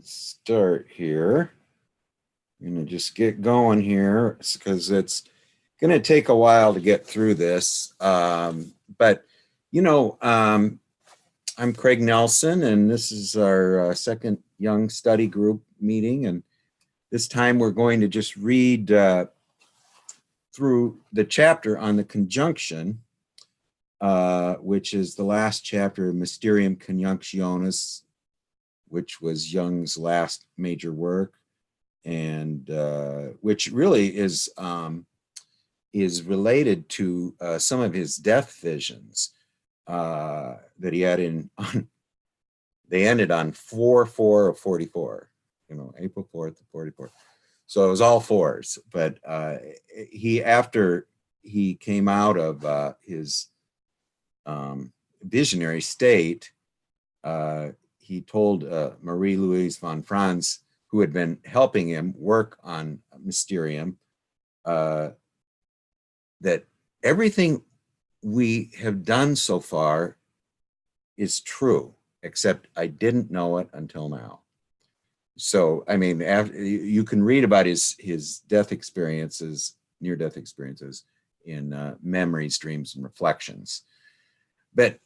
start here. I'm going to just get going here because it's going to take a while to get through this. But, you know, I'm Craig Nelson, and this is our second Young Study Group meeting. And this time we're going to just read through the chapter on the conjunction, which is the last chapter of Mysterium Conjunctionis, which was Jung's last major work, and which really is related to some of his death visions that he had they ended on 4/4 of 44, April 4th of 44. So it was all fours, but after he came out of his visionary state, he told Marie-Louise von Franz, who had been helping him work on Mysterium, that everything we have done so far is true, except I didn't know it until now. So, I mean, you can read about his death experiences, near-death experiences, in Memories, Dreams, and Reflections. But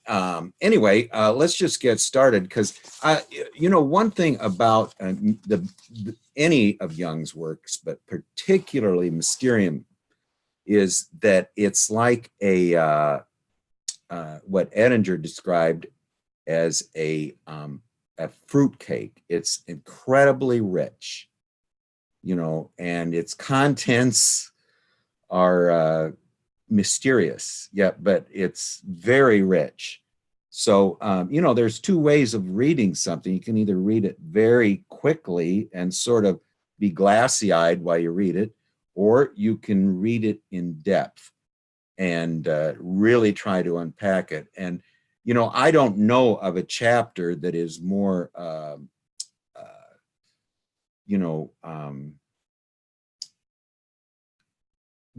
anyway, let's just get started, because one thing about any of Jung's works, but particularly Mysterium, is that it's like what Edinger described as a fruitcake. It's incredibly rich, and its contents are mysterious, but it's very rich. So, there's two ways of reading something. You can either read it very quickly and sort of be glassy-eyed while you read it, or you can read it in depth and really try to unpack it. And, I don't know of a chapter that is more,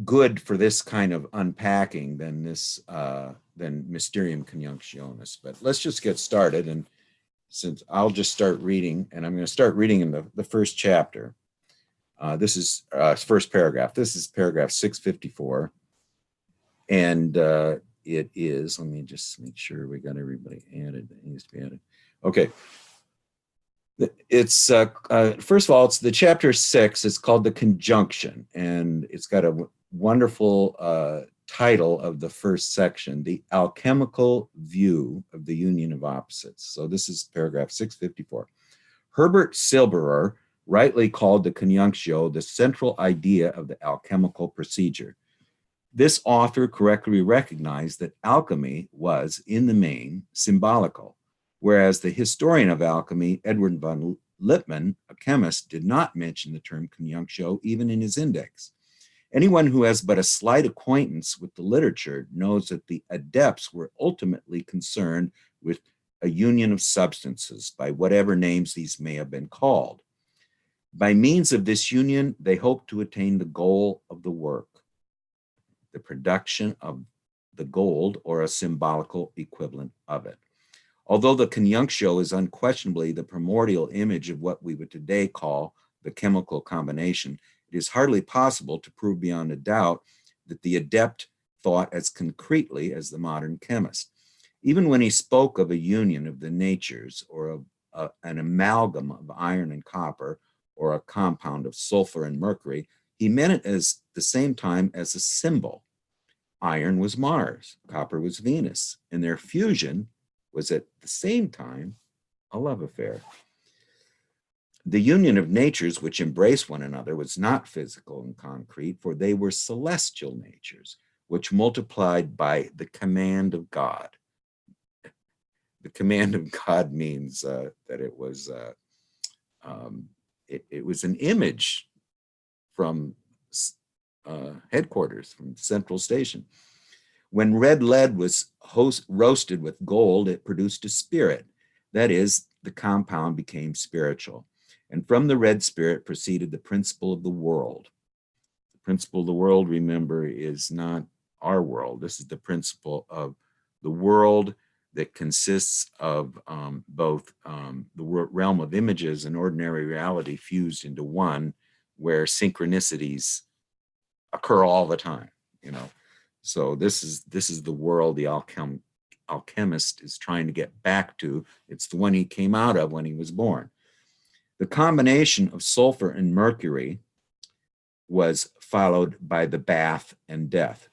good for this kind of unpacking than Mysterium Conjunctionis. But let's just get started. And since I'll just start reading, and I'm going to start reading in the first chapter. This is first paragraph. This is paragraph 654. And it is, let me just make sure we got everybody added that needs to be added. Okay. It's first of all, it's the chapter 6. It's called The Conjunction, and it's got a wonderful title of the first section, The Alchemical View of the Union of Opposites. So this is paragraph 654. Herbert Silberer rightly called the conjunctio the central idea of the alchemical procedure. This author correctly recognized that alchemy was, in the main, symbolical, whereas the historian of alchemy, Edward von Lippmann, a chemist, did not mention the term conjunctio even in his index. Anyone who has but a slight acquaintance with the literature knows that the adepts were ultimately concerned with a union of substances, by whatever names these may have been called. By means of this union, they hoped to attain the goal of the work, the production of the gold, or a symbolical equivalent of it. Although the conjunctio is unquestionably the primordial image of what we would today call the chemical combination, it is hardly possible to prove beyond a doubt that the adept thought as concretely as the modern chemist. Even when he spoke of a union of the natures, or of an amalgam of iron and copper, or a compound of sulfur and mercury, he meant it as the same time as a symbol. Iron was Mars, copper was Venus, and their fusion was at the same time a love affair. The union of natures which embrace one another was not physical and concrete, for they were celestial natures, which multiplied by the command of God. The command of God means that it was an image from headquarters, from Central Station. When red lead was roasted with gold, it produced a spirit. That is, the compound became spiritual. And from the red spirit proceeded the principle of the world. The principle of the world, remember, is not our world. This is the principle of the world that consists of both the realm of images and ordinary reality fused into one, where synchronicities occur all the time, you know. So this is the world the alchemist is trying to get back to. It's the one he came out of when he was born. The combination of sulfur and mercury was followed by the and death.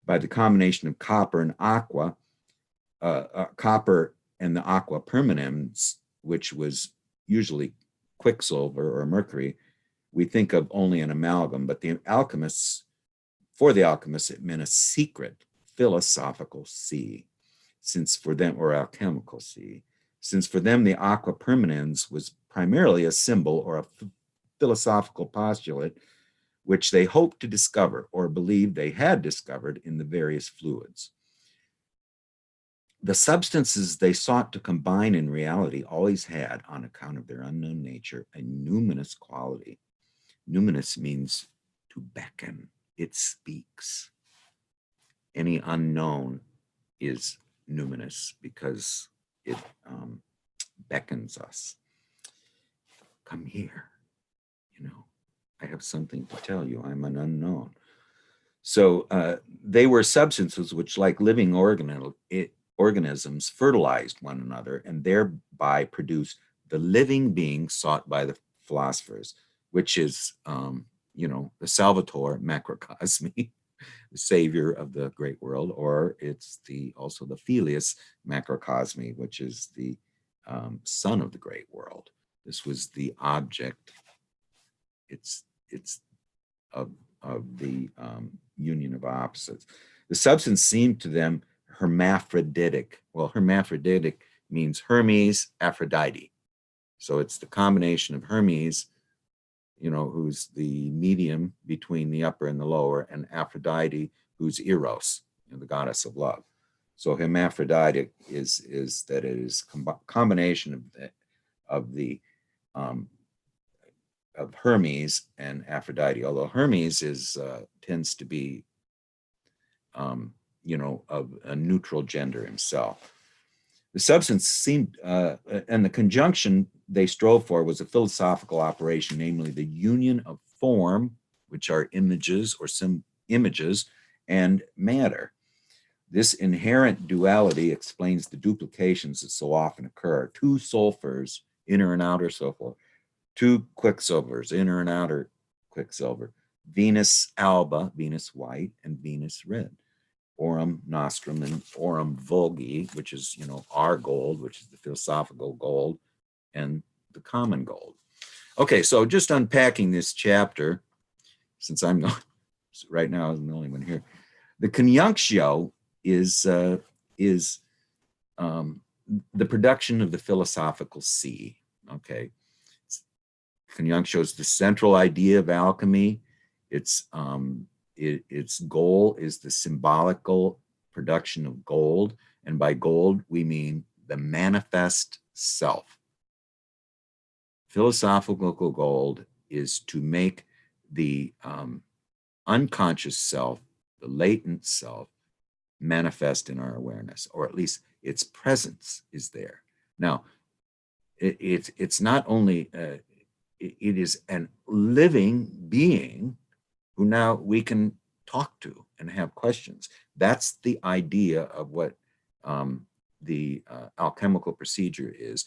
By the combination of copper and aqua, copper and the aqua permanens, which was usually quicksilver or mercury, we think of only an amalgam, but for the alchemists, it meant a secret philosophical sea, since for them, or alchemical sea, since for them the aqua permanens was primarily a symbol or a philosophical postulate which they hoped to discover or believed they had discovered in the various fluids. The substances they sought to combine in reality always had, on account of their unknown nature, a numinous quality. Numinous means to beckon. It speaks. Any unknown is numinous because it beckons us. Come here. You know, I have something to tell you. I'm an unknown. So they were substances which, like living organisms, fertilized one another and thereby produced the living being sought by the philosophers, which is, the Salvator macrocosmi, the savior of the great world, or it's also the Filius macrocosmi, which is the son of the great world. This was the object. It's of the union of opposites. The substance seemed to them hermaphroditic. Well, hermaphroditic means Hermes, Aphrodite. So it's the combination of Hermes, who's the medium between the upper and the lower, and Aphrodite, who's Eros, the goddess of love. So hermaphroditic is that it is combination of Hermes and Aphrodite, although Hermes tends to be, of a neutral gender himself. The substance seemed, and the conjunction they strove for was a philosophical operation, namely the union of form, which are images or images, and matter. This inherent duality explains the duplications that so often occur. Two sulfurs, inner and outer sulfur, two quicksilvers, inner and outer quicksilver, Venus alba, Venus white, and Venus red, aurum nostrum and aurum vulgi, which is, our gold, which is the philosophical gold, and the common gold. Okay, so just unpacking this chapter, since I'm not, right now I'm the only one here. The conjunctio is the production of the philosophical sea, okay? Conjunctio is the central idea of alchemy. Its goal is the symbolical production of gold, and by gold we mean the manifest self. Philosophical gold is to make the unconscious self, the latent self, manifest in our awareness, or at least its presence is there. Now, it's not only it is a living being who now we can talk to and have questions. That's the idea of what the alchemical procedure is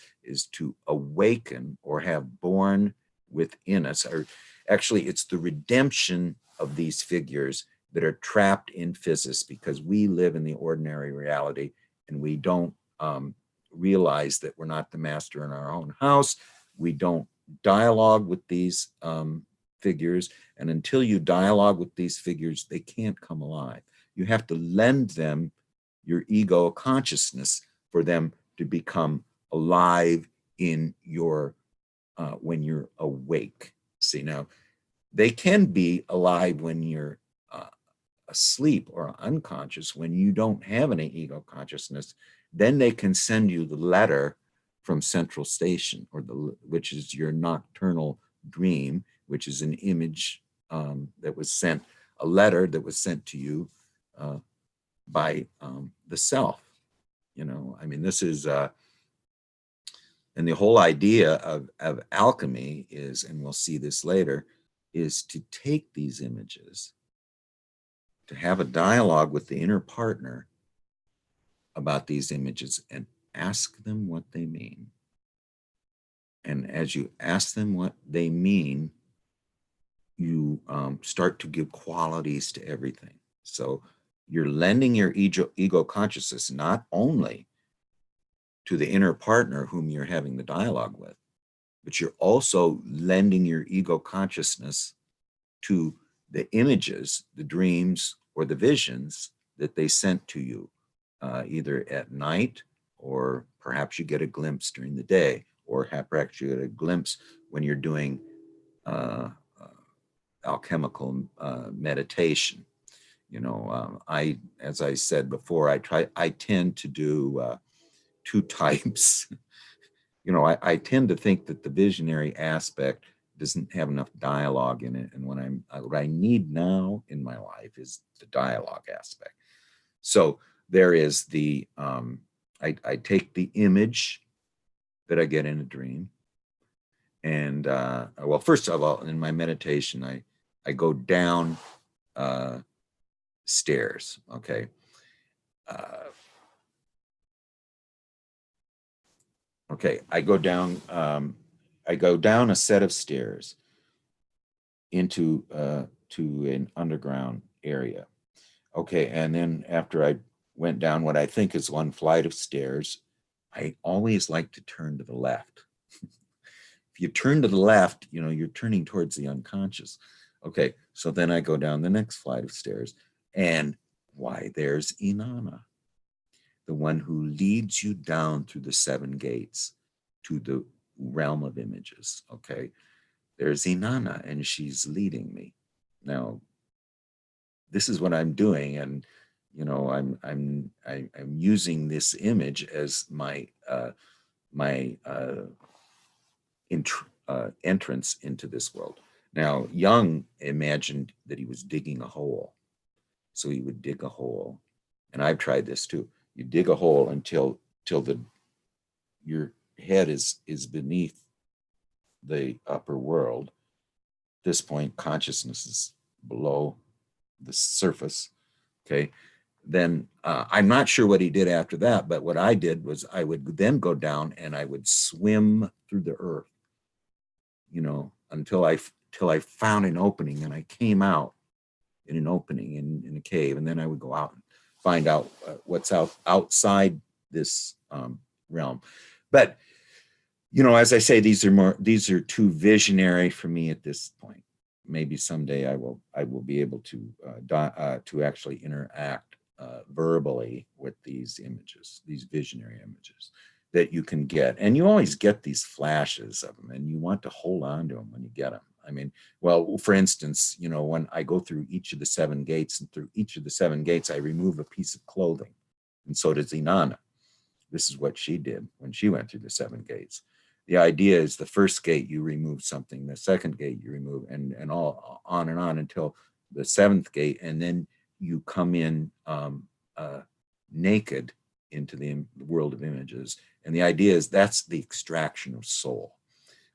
to awaken or have born within us, or actually it's the redemption of these figures that are trapped in physis, because we live in the ordinary reality and we don't realize that we're not the master in our own house. We don't dialogue with these figures, and until you dialogue with these figures, they can't come alive. You have to lend them your ego consciousness for them to become alive in your when you're awake. See, now they can be alive when you're asleep or unconscious, when you don't have any ego consciousness. Then they can send you the letter from Central Station, which is your nocturnal dream, which is an image that was sent, a letter that was sent to you by the self. I mean, this is, and the whole idea of alchemy is, and we'll see this later, is to take these images, to have a dialogue with the inner partner about these images and ask them what they mean. And as you ask them what they mean, you start to give qualities to everything. So you're lending your ego consciousness not only to the inner partner whom you're having the dialogue with, but you're also lending your ego consciousness to the images, the dreams, or the visions that they sent to you, either at night, or perhaps you get a glimpse during the day, or perhaps you get a glimpse when you're doing uh, alchemical meditation. As I said before, I tend to do two types. I tend to think that the visionary aspect doesn't have enough dialogue in it. And what I need now in my life is the dialogue aspect. So there is I take the image that I get in a dream. And well, first of all, in my meditation, I go down stairs. Okay. Uh, okay. I go down a set of stairs into to an underground area. Okay, and then after I went down what I think is one flight of stairs, I always like to turn to the left. If you turn to the left, you're turning towards the unconscious. Okay, so then I go down the next flight of stairs, and why, there's Inanna, the one who leads you down through the seven gates to the realm of images. Okay, there's Inanna, and she's leading me. Now, this is what I'm doing, and I'm using this image as my entrance into this world. Now, Jung imagined that he was digging a hole, so he would dig a hole, and I've tried this too. You dig a hole until your head is beneath the upper world. At this point, consciousness is below the surface. Okay, then I'm not sure what he did after that, but what I did was I would then go down and I would swim through the earth, until I found an opening, and I came out in an opening in a cave, and then I would go out and find out what's outside this realm. But as I say, these are too visionary for me at this point. Maybe someday I will be able to actually interact verbally with these images, these visionary images that you can get. And you always get these flashes of them, and you want to hold on to them when you get them. I mean, well, for instance, when I go through each of the seven gates, and through each of the seven gates, I remove a piece of clothing. And so does Inanna. This is what she did when she went through the seven gates. The idea is the first gate you remove something, the second gate you remove, and all on and on until the seventh gate, and then you come in naked into the world of images. And the idea is that's the extraction of soul.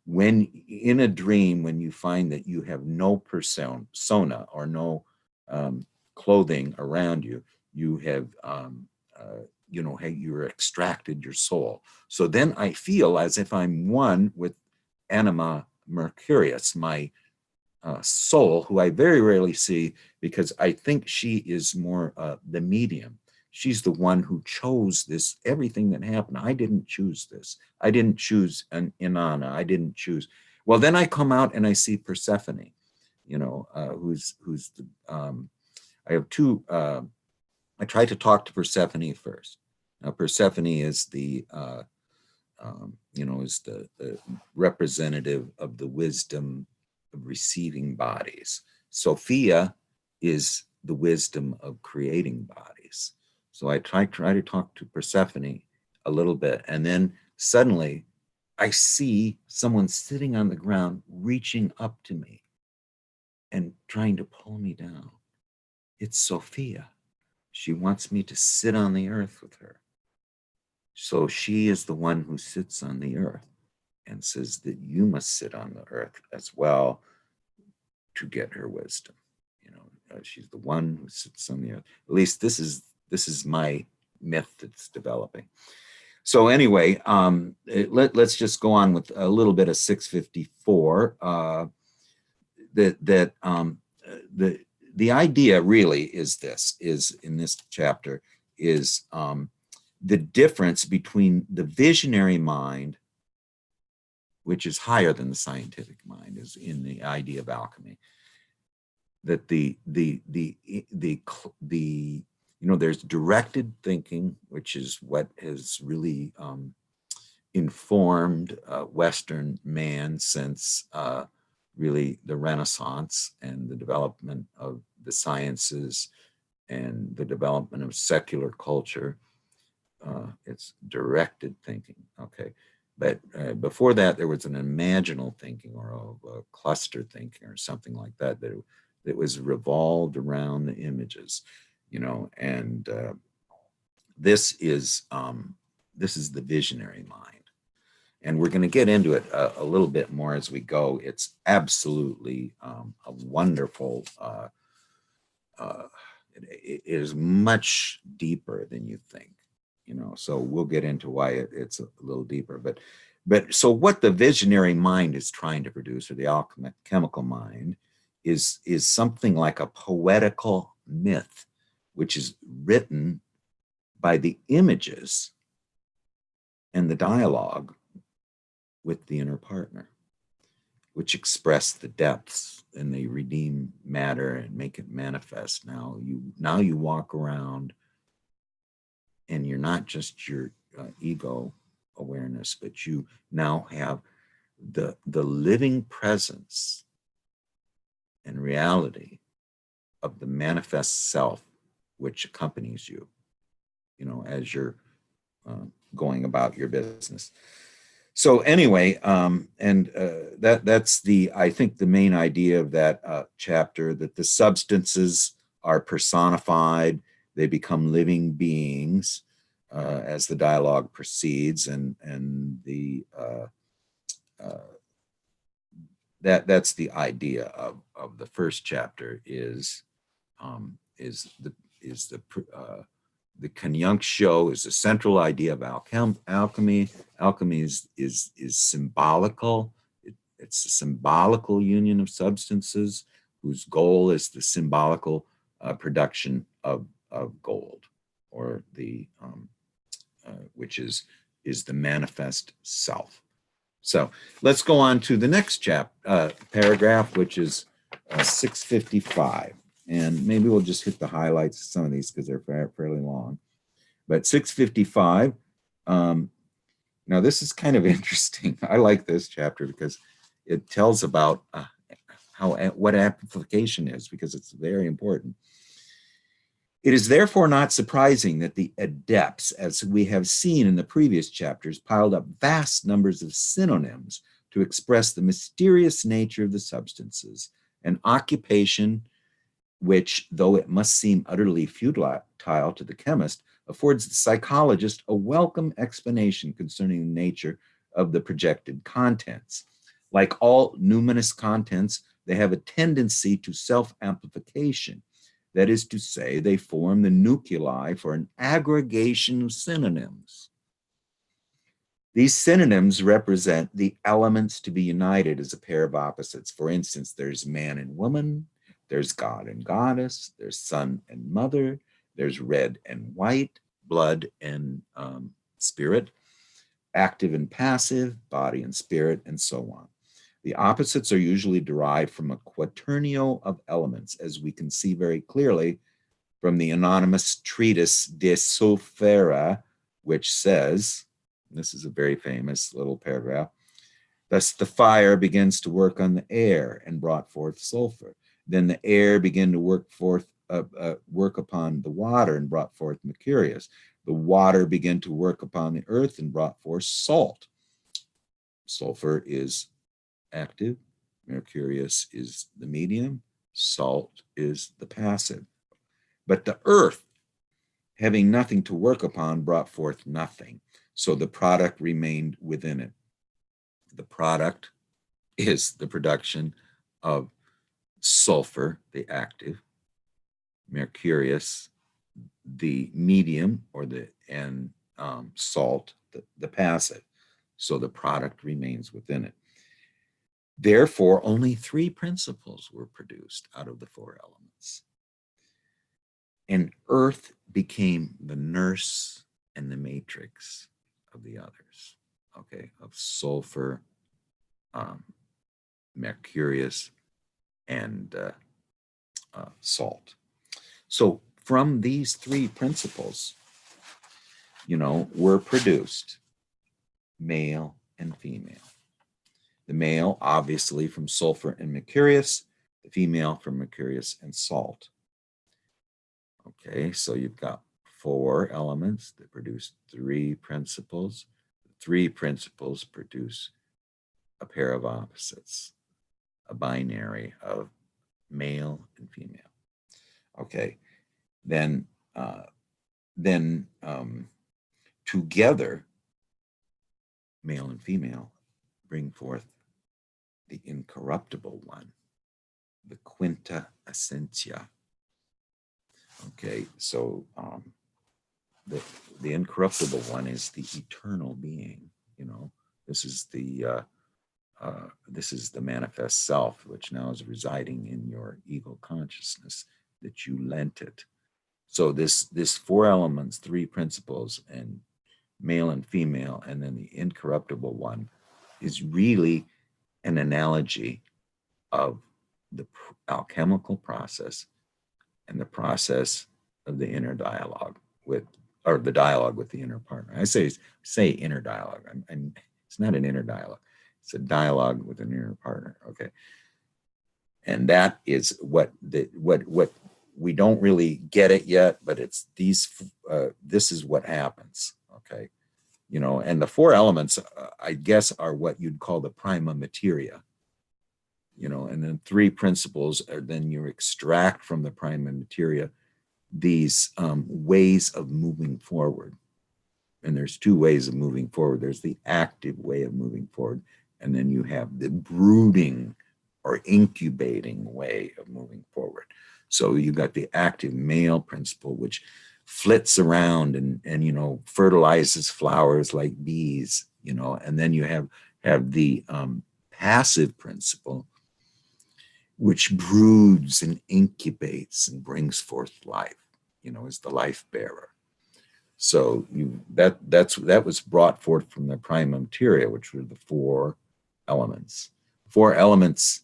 When in a dream, when you find that you have no persona or no clothing around you, you have hey, you're extracted your soul. So then I feel as if I'm one with Anima Mercurius, my soul, who I very rarely see because I think she is more the medium. She's the one who chose this, everything that happened. I didn't choose this. I didn't choose an Inanna. I didn't choose. Well, then I come out and I see Persephone, who's the, I have two, I try to talk to Persephone first. Now, Persephone is is the representative of the wisdom of receiving bodies. Sophia is the wisdom of creating bodies. So I try to talk to Persephone a little bit, and then suddenly I see someone sitting on the ground reaching up to me and trying to pull me down. It's Sophia. She wants me to sit on the earth with her. So she is the one who sits on the earth and says that you must sit on the earth as well to get her wisdom. You know, she's the one who sits on the earth. At least this is my myth that's developing. So anyway, let's just go on with a little bit of 654. The idea really is this: is in this chapter is the difference between the visionary mind, which is higher than the scientific mind, is in the idea of alchemy. That there's directed thinking, which is what has really informed Western man since really the Renaissance and the development of the sciences and the development of secular culture. It's directed thinking, okay? But before that, there was an imaginal thinking or a cluster thinking or something like that that was revolved around the images, and this is the visionary mind. And we're going to get into it a little bit more as we go. It's absolutely a wonderful, it is much deeper than you think, so we'll get into why it's a little deeper. But so what the visionary mind is trying to produce, or the alchemical mind, is something like a poetical myth, which is written by the images and the dialogue with the inner partner, which express the depths, and they redeem matter and make it manifest. Now you walk around and you're not just your ego awareness, but you now have the living presence and reality of the manifest self, which accompanies you, as you're going about your business. So anyway, that's I think the main idea of that chapter, that the substances are personified, they become living beings as the dialogue proceeds, and that's the idea of the first chapter is the conjunctio is the central idea of alchemy. Alchemy is symbolical. It's a symbolical union of substances whose goal is the symbolical production of gold, or the which is the manifest self. So let's go on to the next paragraph, which is 655. And maybe we'll just hit the highlights of some of these because they're fairly long. But 655, now this is kind of interesting. I like this chapter because it tells about what amplification is, because it's very important. It is therefore not surprising that the adepts, as we have seen in the previous chapters, piled up vast numbers of synonyms to express the mysterious nature of the substances, an occupation which, though it must seem utterly futile to the chemist, affords the psychologist a welcome explanation concerning the nature of the projected contents. Like all numinous contents, they have a tendency to self-amplification. That is to say, they form the nuclei for an aggregation of synonyms. These synonyms represent the elements to be united as a pair of opposites. For instance, there's man and woman, there's God and goddess, there's son and mother, there's red and white, blood and spirit, active and passive, body and spirit, and so on. The opposites are usually derived from a quaternio of elements, as we can see very clearly from the anonymous treatise De Sulphera, which says, this is a very famous little paragraph, thus the fire begins to work on the air and brought forth sulfur. Then the air began to work upon the water and brought forth mercurius. The water began to work upon the earth and brought forth salt. Sulfur is active, mercurius is the medium, salt is the passive. But the earth, having nothing to work upon, brought forth nothing. So the product remained within it. The product is the production of sulfur, the active, mercurius, the medium, or salt, the passive. So the product remains within it. Therefore, only 3 principles were produced out of the 4 elements. And earth became the nurse and the matrix of the others, okay, of sulfur, mercurius, and salt. So from these 3 principles, were produced male and female. The male, obviously, from sulfur and mercurius, the female from mercurius and salt. Okay, so you've got 4 elements that produce 3 principles. 3 principles produce a pair of opposites, a binary of male and female. Okay, then together, male and female bring forth the incorruptible one, the quinta essentia. Okay, so the incorruptible one is the eternal being. This is the manifest self, which now is residing in your ego consciousness that you lent it. So this 4 elements, 3 principles, and male and female, and then the incorruptible one is really an analogy of the alchemical process and the process of the inner dialogue or the dialogue with the inner partner. I say inner dialogue. It's not an inner dialogue. It's a dialogue with an inner partner. Okay, and that is what we don't really get it yet, but it's this is what happens. Okay, and the 4 elements, I guess, are what you'd call the prima materia. And then 3 principles are then you extract from the prima materia these ways of moving forward. And there's 2 ways of moving forward. There's the active way of moving forward, and then you have the brooding or incubating way of moving forward. So you got the active male principle, which flits around and fertilizes flowers like bees, and then you have the passive principle, which broods and incubates and brings forth life, is the life bearer. So that was brought forth from the prima materia, which were the 4 elements. 4 elements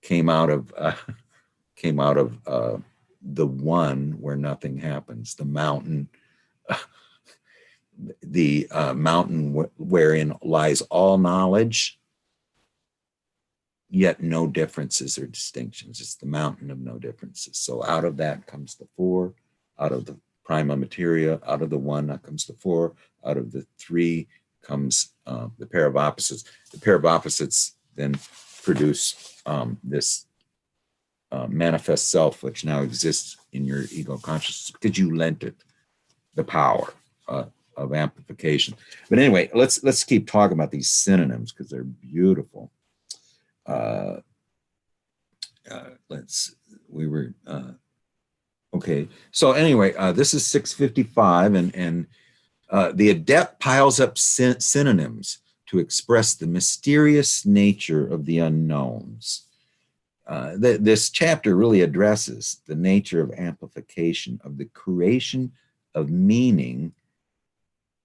came out of the one where nothing happens, the mountain, mountain wherein lies all knowledge, yet no differences or distinctions. It's the mountain of no differences. So out of that comes the 4, out of the prima materia, out of the 1 comes the 4, out of the 3 comes the pair of opposites. The pair of opposites then produce this manifest self, which now exists in your ego consciousness because you lent it the power of amplification. But anyway, let's keep talking about these synonyms because they're beautiful. Okay. So anyway, this is 655, and the adept piles up synonyms to express the mysterious nature of the unknowns. This chapter really addresses the nature of amplification, of the creation of meaning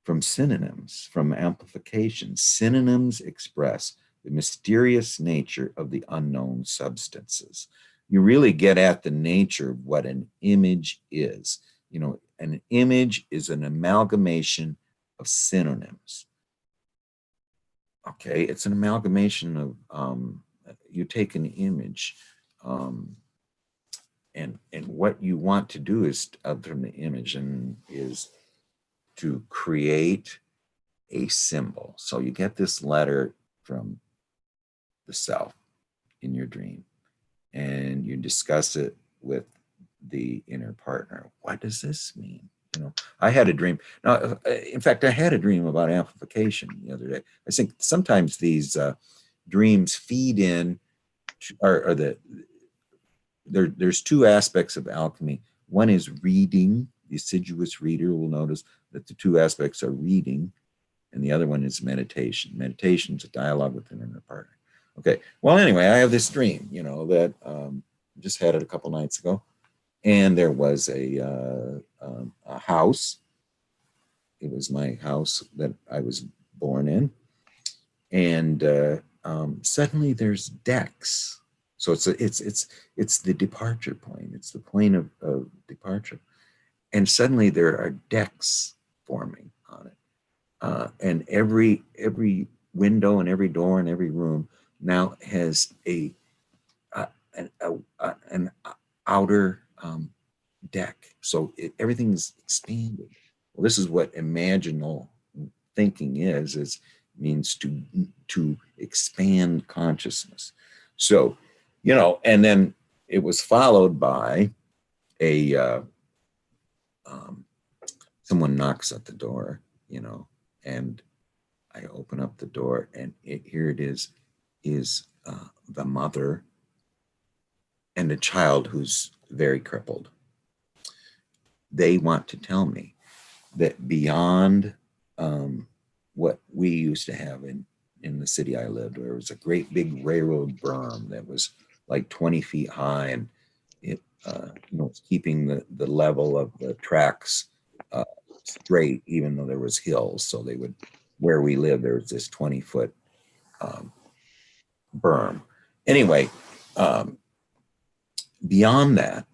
from synonyms, from amplification. Synonyms express the mysterious nature of the unknown substances. You really get at the nature of what an image is. An image is an amalgamation of synonyms. Okay, it's an amalgamation of, you take an image, and what you want to do is from the image is to create a symbol. So you get this letter from the self in your dream, and you discuss it with the inner partner. What does this mean? I had a dream. Now, in fact, I had a dream about amplification the other day. I think sometimes these dreams feed in, or there's two aspects of alchemy. One is reading. The assiduous reader will notice that the two aspects are reading, and the other one is meditation. Meditation is a dialogue with an inner partner. Okay. Well, anyway, I have this dream, that just had it a couple nights ago, and there was a house. It was my house that I was born in, and suddenly there's decks. So it's the departure point. It's the point of departure, and suddenly there are decks forming on it, and every window and every door and every room now has an outer deck. So everything's expanded. Well, this is what imaginal thinking is means to expand consciousness. So, and then it was followed by a someone knocks at the door, and I open up the door, and here it is the mother and a child who's very crippled. They want to tell me that beyond what we used to have in the city I lived, where it was a great big railroad berm that was like 20 feet high, and it it's keeping the level of the tracks straight, even though there was hills. So where we lived, there was this 20-foot berm. Anyway, beyond that,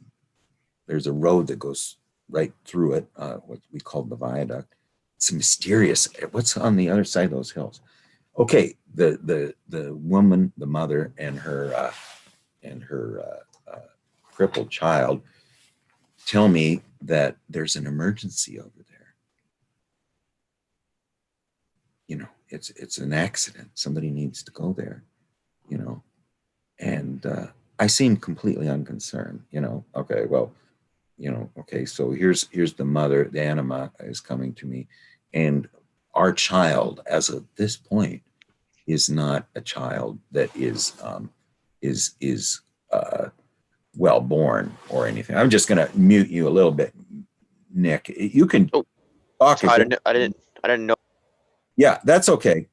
there's a road that goes right through it, what we called the viaduct. It's mysterious. What's on the other side of those hills? Okay, the woman, the mother, and her crippled child tell me that there's an emergency over there. It's an accident. Somebody needs to go there. And I seem completely unconcerned. Okay, well. Okay, so here's the mother, the anima is coming to me, and our child, as of this point, is not a child that is well born or anything. I'm just going to mute you a little bit, Nick. You can talk. I didn't know. Yeah, that's okay.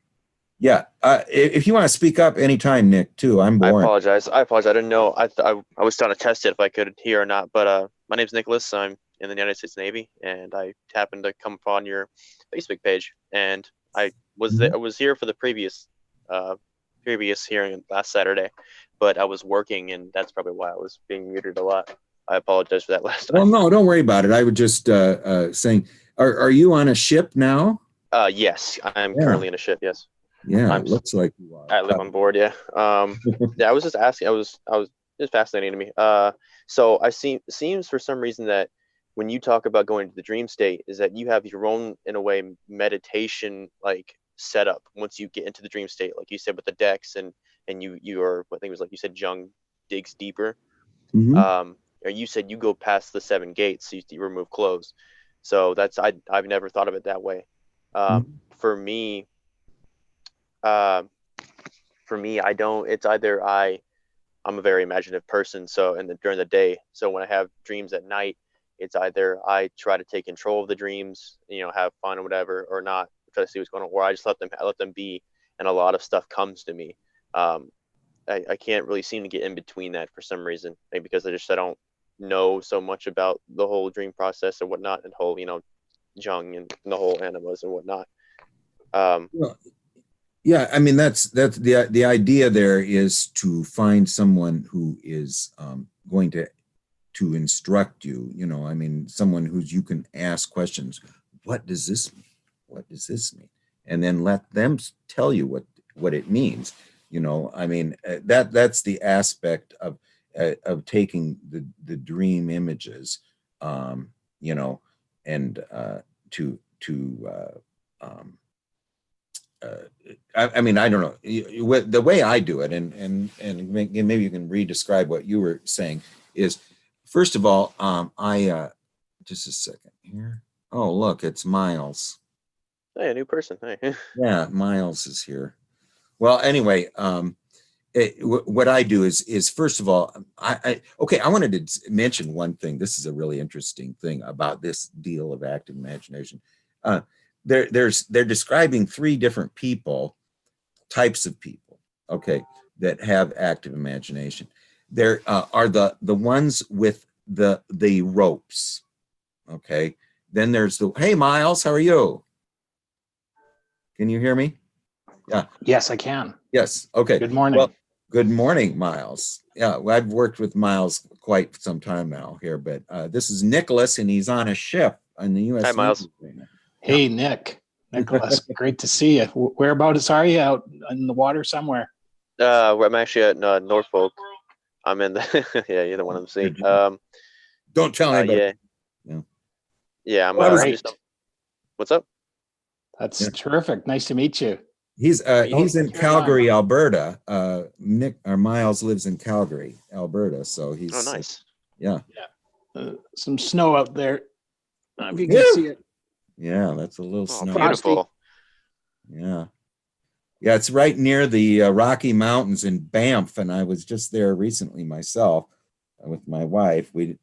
Yeah, if you want to speak up anytime, Nick, too. I'm born. I apologize. I didn't know. I was trying to test it if I could hear or not. But my name's Nicholas. I'm in the United States Navy, and I happened to come upon your Facebook page, and I was I was here for the previous hearing last Saturday, but I was working, and that's probably why I was being muted a lot. I apologize for that last time. Well, no, don't worry about it. I was just saying, are you on a ship now? Yes, I'm currently in a ship. Yes. Yeah, it looks like you are. I live on board. Yeah. Yeah. I was just asking. I was it's fascinating to me. So seems for some reason that when you talk about going to the dream state, is that you have your own, in a way, meditation like setup once you get into the dream state, like you said, with the decks, and you are, I think it was like you said, Jung digs deeper. Mm-hmm. Or you said you go past the 7 gates, so you remove clothes. So I've never thought of it that way. For me, I don't. It's either I'm a very imaginative person, so during the day. So when I have dreams at night, it's either I try to take control of the dreams, have fun or whatever, or not, try to see what's going on, or I just let them be, and a lot of stuff comes to me. I can't really seem to get in between that for some reason, maybe because I don't know so much about the whole dream process and whatnot, and whole Jung and the whole animas and whatnot. Well, yeah, I mean that's the idea there is to find someone who is going to instruct you. I mean, someone who's you can ask questions. What does this mean? What does this mean? And then let them tell you what it means. I mean, that's the aspect of taking the dream images, and I mean, I don't know the way I do it, and maybe you can re-describe what you were saying is, first of all, I just a second here. Oh, look, it's Myles. Hey, a new person. Hey. Yeah, Myles is here. Well, anyway, what I do is first of all, okay, I wanted to mention one thing. This is a really interesting thing about this deal of active imagination. Uh, they're describing three different types of people, okay, that have active imagination. There are the ones with the ropes, okay. Then there's the hey Myles, how are you? Can you hear me? Yeah. Yes, I can. Yes. Okay. Good morning. Well, good morning, Myles. Yeah, I've worked with Myles quite some time now here, but this is Nicholas, and he's on a ship on the U.S. Hi, Myles. Navy right now. Hey, Nicholas, great to see you. Whereabouts are you? Out in the water somewhere? I'm actually at Norfolk. I'm in the yeah, you're the one I'm seeing. Don't tell anybody. Yeah, yeah. I'm All right. just. What's up? That's terrific. Nice to meet you. He's in Calgary, Alberta. Nick or Myles lives in Calgary, Alberta. So he's Oh, nice. Yeah. Some snow out there. I don't know if you can see it. Yeah, that's a little Oh, snow. beautiful. Yeah. Yeah, it's right near the Rocky Mountains in Banff, and I was just there recently myself with my wife. We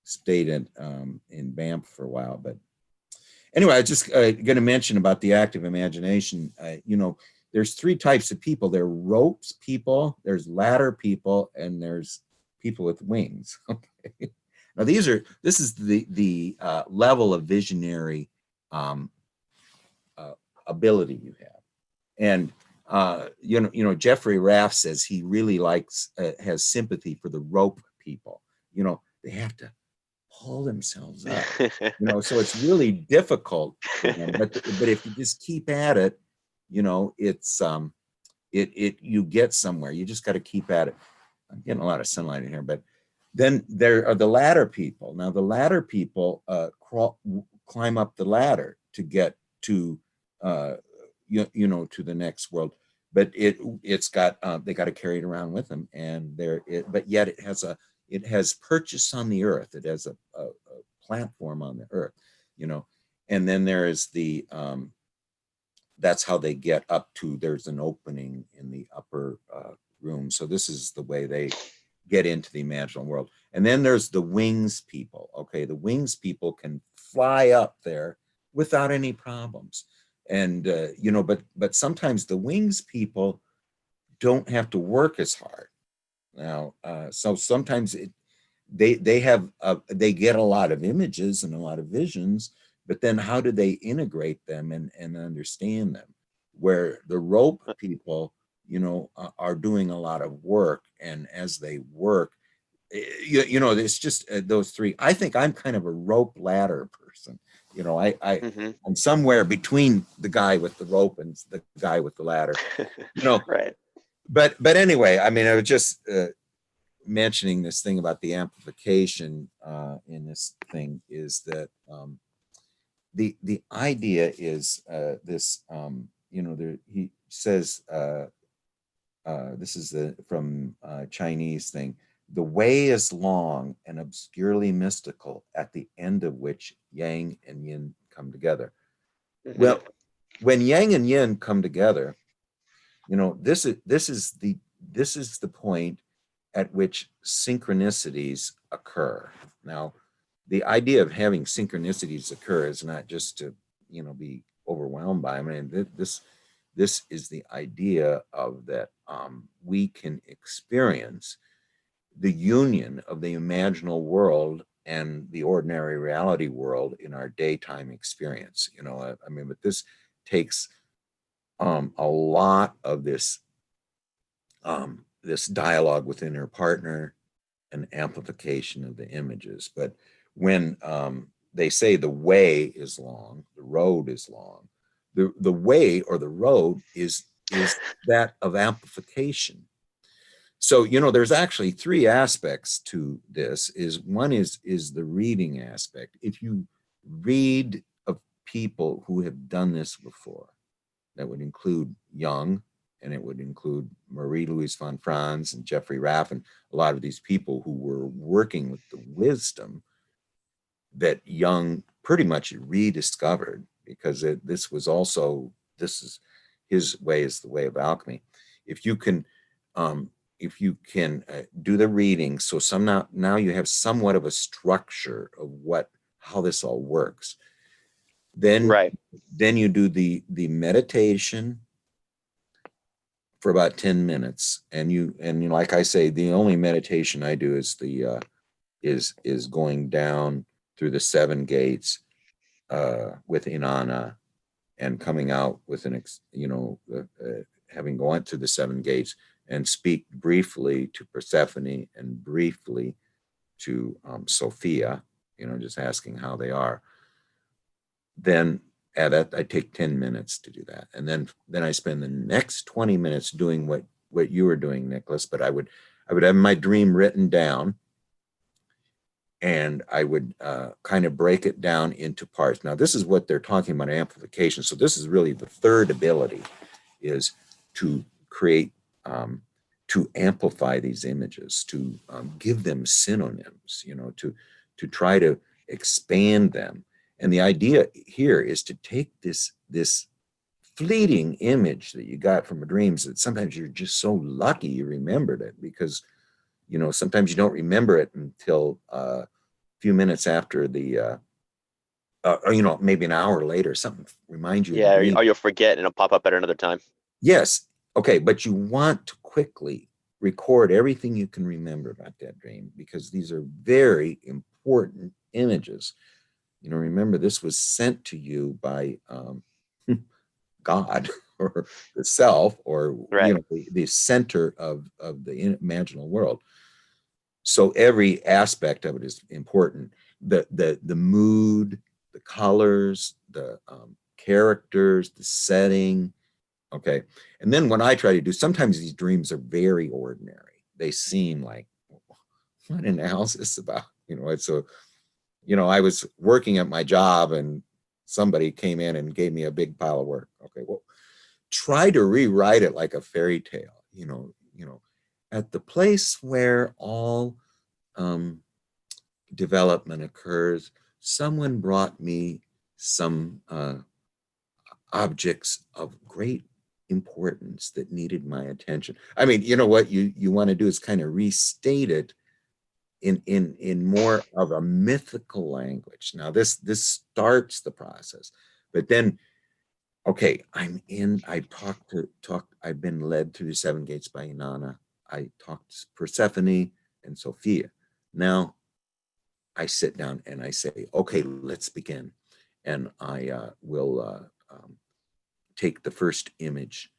stayed in Banff for a while, but anyway, I just going to mention about the active imagination. There's three types of people. There are ropes people, there's ladder people, and there's people with wings. Okay. Now this is the level of visionary ability you have. And Jeffrey Raff says he really has sympathy for the rope people. They have to pull themselves up. So it's really difficult. But if you just keep at it, it's you get somewhere. You just got to keep at it. I'm getting a lot of sunlight in here, but then there are the ladder people. Now the ladder people climb up the ladder to get to to the next world, but it's got they got to carry it around with them, and but yet it has purchase on the earth. It has a platform on the earth, and then there is the that's how they get up to. There's an opening in the upper room, so this is the way they get into the imaginal world. And then there's the wings people. Okay, the wings people can fly up there without any problems. And but sometimes the wings people don't have to work as hard. Now, so sometimes they get a lot of images and a lot of visions, but then how do they integrate them and understand them? Where the rope people, are doing a lot of work, and as they work, it's just those three. I think I'm kind of a rope ladder person. I'm somewhere between the guy with the rope and the guy with the ladder. Right. But anyway, I mean, I was just mentioning this thing about the amplification in this thing is that the idea is this. He says this is from Chinese thing. The way is long and obscurely mystical, at the end of which yang and yin come together. Well, when yang and yin come together, this is the point at which synchronicities occur. Now, the idea of having synchronicities occur is not just to be overwhelmed by them. I mean, this is the idea of that we can experience the union of the imaginal world and the ordinary reality world in our daytime experience. I mean, but this takes a lot of this this dialogue within her partner and amplification of the images. But when they say the way is long, the road is long, the way or the road is that of amplification. So there's actually three aspects to this. One is the reading aspect. If you read of people who have done this before, that would include Jung, and it would include Marie-Louise von Franz and Jeffrey Raff, and a lot of these people who were working with the wisdom. that Jung pretty much rediscovered, because this is his way, is the way of alchemy. If you can do the reading, so now you have somewhat of a structure of how this all works. Then Right. you do the meditation for about 10 minutes, and like I say, the only meditation I do is is going down through the 7 gates with Inanna, and coming out with having gone through the 7 gates, and speak briefly to Persephone and briefly to Sophia, just asking how they are. Then I take 10 minutes to do that, and then I spend the next 20 minutes doing what you were doing, Nicholas. But I would have my dream written down, and I would kind of break it down into parts. Now, this is what they're talking about, amplification. So this is really the third ability, is to create, to amplify these images, to give them synonyms, to try to expand them. And the idea here is to take this fleeting image that you got from a dream, that sometimes you're just so lucky you remembered it, because sometimes you don't remember it until a few minutes after the or maybe an hour later, something reminds you of the dream. Or you'll forget and it'll pop up at another time. Yes. Okay, but you want to quickly record everything you can remember about that dream, because these are very important images. Remember, this was sent to you by God or the self, or Right. the center of the imaginal world. So every aspect of it is important. The mood, the colors, the characters, the setting. Okay. And then what I try to do, sometimes these dreams are very ordinary. They seem like, what in the hell is this about? So I was working at my job, and somebody came in and gave me a big pile of work. Okay, well, try to rewrite it like a fairy tale. At the place where all development occurs, someone brought me some objects of great importance that needed my attention. I mean, what you want to do is kind of restate it in more of a mythical language. Now, this starts the process, but then, okay, I've been led through the 7 gates by Inanna. I talked to Persephone and Sophia. Now I sit down and I say, okay, let's begin. And I will take the first image.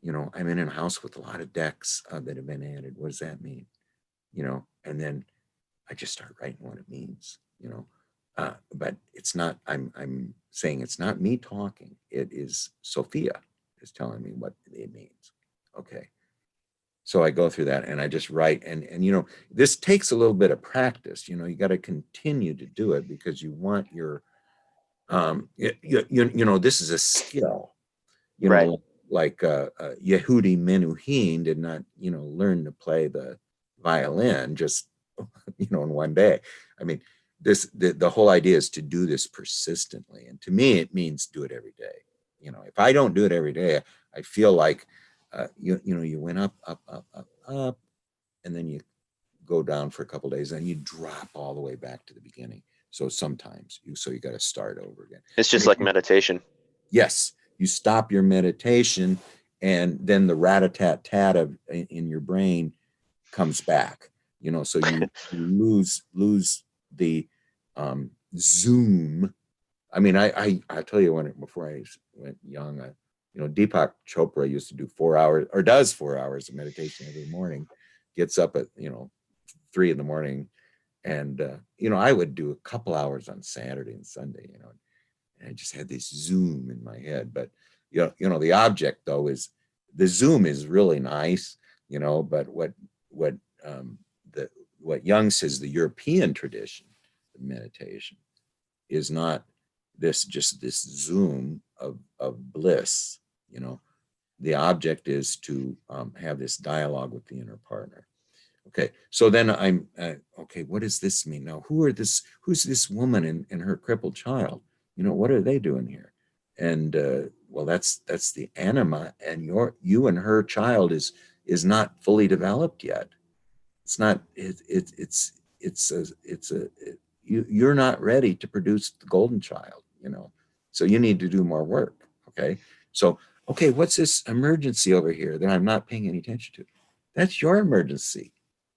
I'm in a house with a lot of decks that have been added. What does that mean? And then I just start writing what it means, but it's not, I'm saying it's not me talking. It is Sophia is telling me what it means. Okay. So I go through that and I just write, and this takes a little bit of practice. You got to continue to do it, because you want your, this is a skill, Right. like Yehudi Menuhin did not, learn to play the violin just, in one day. I mean, the whole idea is to do this persistently. And to me, it means do it every day. If I don't do it every day, I feel like, you went up, and then you go down for a couple of days, and you drop all the way back to the beginning. So sometimes you got to start over again. It's just like meditation. Yes. You stop your meditation, and then the rat-a-tat-tat in your brain comes back, so you lose the zoom. I mean, I tell you, before I went young, Deepak Chopra used to do 4 hours, or does 4 hours of meditation every morning, gets up at 3 a.m, and I would do a couple hours on Saturday and Sunday, and I just had this zoom in my head. But the object, though, is the zoom is really nice, but what Jung says, the European tradition of meditation is not this zoom of bliss. The object is to have this dialogue with the inner partner. Okay, so then I'm okay, what does this mean? Now, who's this woman and her crippled child? What are they doing here? And well, that's the anima, and you and her child is not fully developed yet. It's not. You're not ready to produce the golden child. So you need to do more work. Okay. So okay, what's this emergency over here that I'm not paying any attention to? That's your emergency.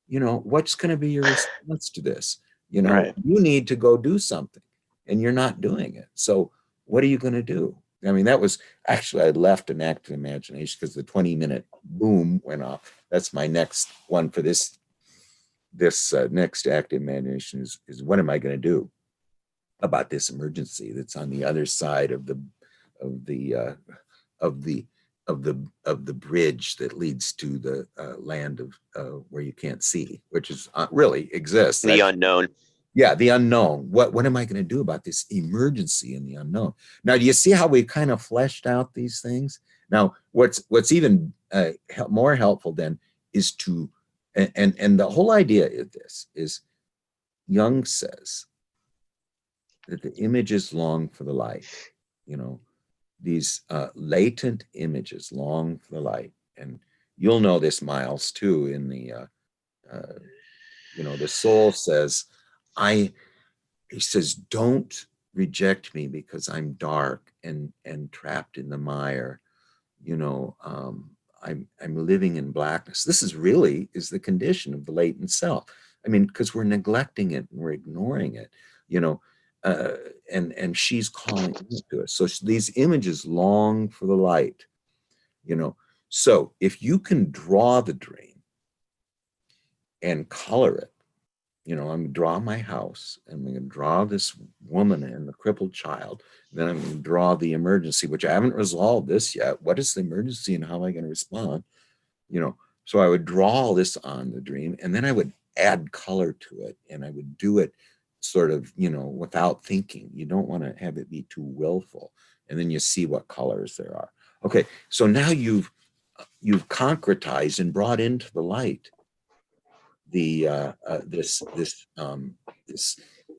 What's going to be your response to this? Right. You need to go do something, and you're not doing it. So what are you going to do? I mean, that was actually, I left an active imagination because the 20-minute boom went off. That's my next one for this next active imagination is what am I going to do about this emergency that's on the other side of the bridge that leads to the land of where you can't see, which is really exists. The unknown. Yeah, the unknown. What am I going to do about this emergency in the unknown? Now, do you see how we kind of fleshed out these things? Now, what's even more helpful then is to, and the whole idea of this is, Jung says that the images long for the light. These latent images long for the light, and you'll know this, Myles, too. In the the soul says, he says, don't reject me because I'm dark and trapped in the mire. I'm living in blackness. This is the condition of the latent self. I mean, because we're neglecting it and we're ignoring it, and she's calling to us. So these images long for the light, So if you can draw the dream and color it, I'm going to draw my house, and I'm going to draw this woman and the crippled child. Then I'm going to draw the emergency, which I haven't resolved this yet. What is the emergency and how am I going to respond? So I would draw all this on the dream, and then I would add color to it, and I would do it sort of, without thinking. You don't want to have it be too willful. And then you see what colors there are. Okay, so now you've concretized and brought into the light the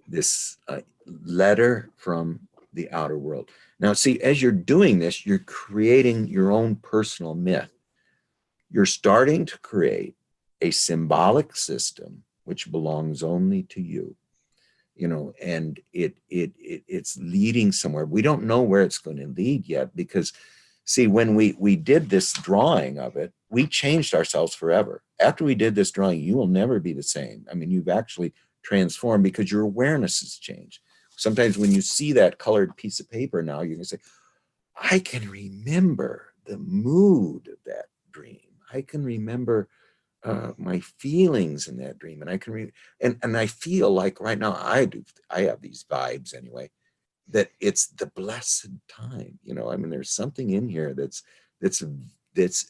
this letter from the outer world. Now, see, as you're doing this, you're creating your own personal myth. You're starting to create a symbolic system which belongs only to you, and it's leading somewhere. We don't know where it's going to lead yet, because see, when we did this drawing of it, we changed ourselves forever. After we did this drawing, you will never be the same. I mean, you've actually transformed because your awareness has changed. Sometimes when you see that colored piece of paper now, you can say, I can remember the mood of that dream. I can remember my feelings in that dream. And I can and I feel like right now I have these vibes anyway, that it's the blessed time. I mean, there's something in here that's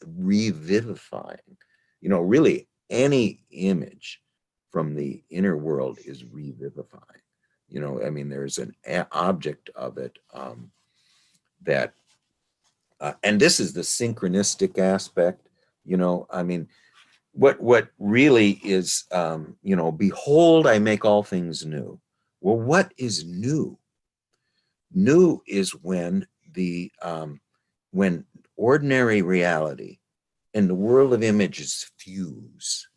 revivifying. Really any image from the inner world is revivifying. I mean, there's an object of it that, and this is the synchronistic aspect. I mean, what really is, behold, I make all things new. Well, what is new? New is when when ordinary reality and the world of images fuse.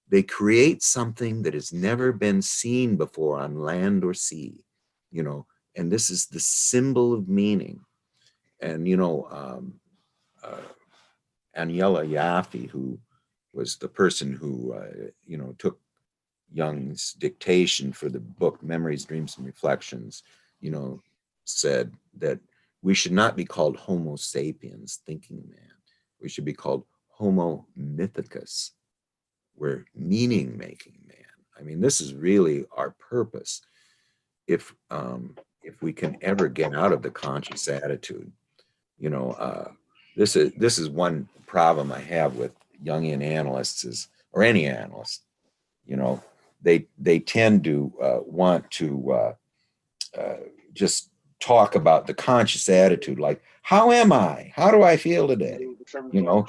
They create something that has never been seen before on land or sea, and this is the symbol of meaning. And, Aniela Yaffe, who was the person who, took Jung's dictation for the book Memories, Dreams, and Reflections, said that we should not be called Homo sapiens, thinking man. We should be called Homo mythicus. We're meaning-making man. I mean, this is really our purpose. If we can ever get out of the conscious attitude, this is one problem I have with Jungian analysts or any analyst. They tend to want to just talk about the conscious attitude, like, how am I? How do I feel today? Well,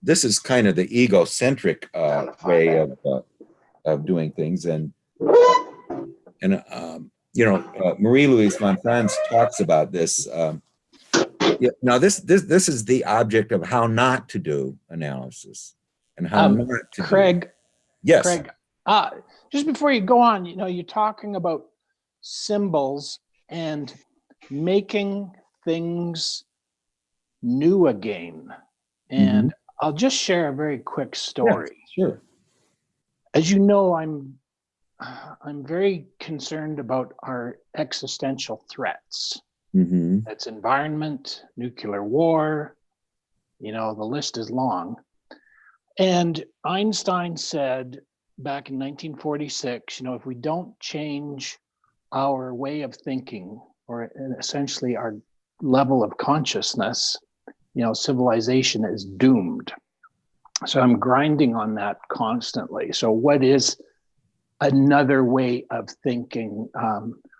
this is kind of the egocentric way of doing things. And Marie-Louise von Franz talks about this. Now, this is the object of how not to do analysis and how not to Craig, do. Yes. Craig, just before you go on, you're talking about symbols and making things new again. And I'll just share a very quick story. Yeah, sure. As you know, I'm very concerned about our existential threats. That's environment, nuclear war, the list is long. And Einstein said back in 1946, if we don't change our way of thinking, or essentially our level of consciousness, civilization is doomed. So I'm grinding on that constantly. So what is another way of thinking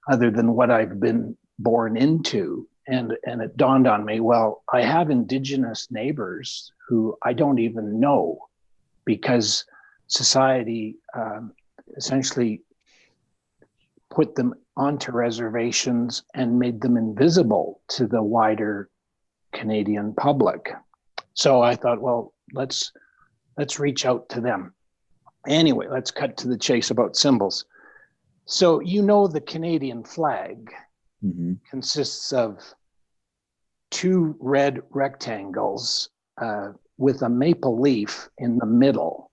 other than what I've been born into? And it dawned on me, well, I have indigenous neighbors who I don't even know, because society essentially put them onto reservations and made them invisible to the wider Canadian public. So I thought, well, let's reach out to them. Anyway, let's cut to the chase about symbols. So the Canadian flag consists of two red rectangles with a maple leaf in the middle.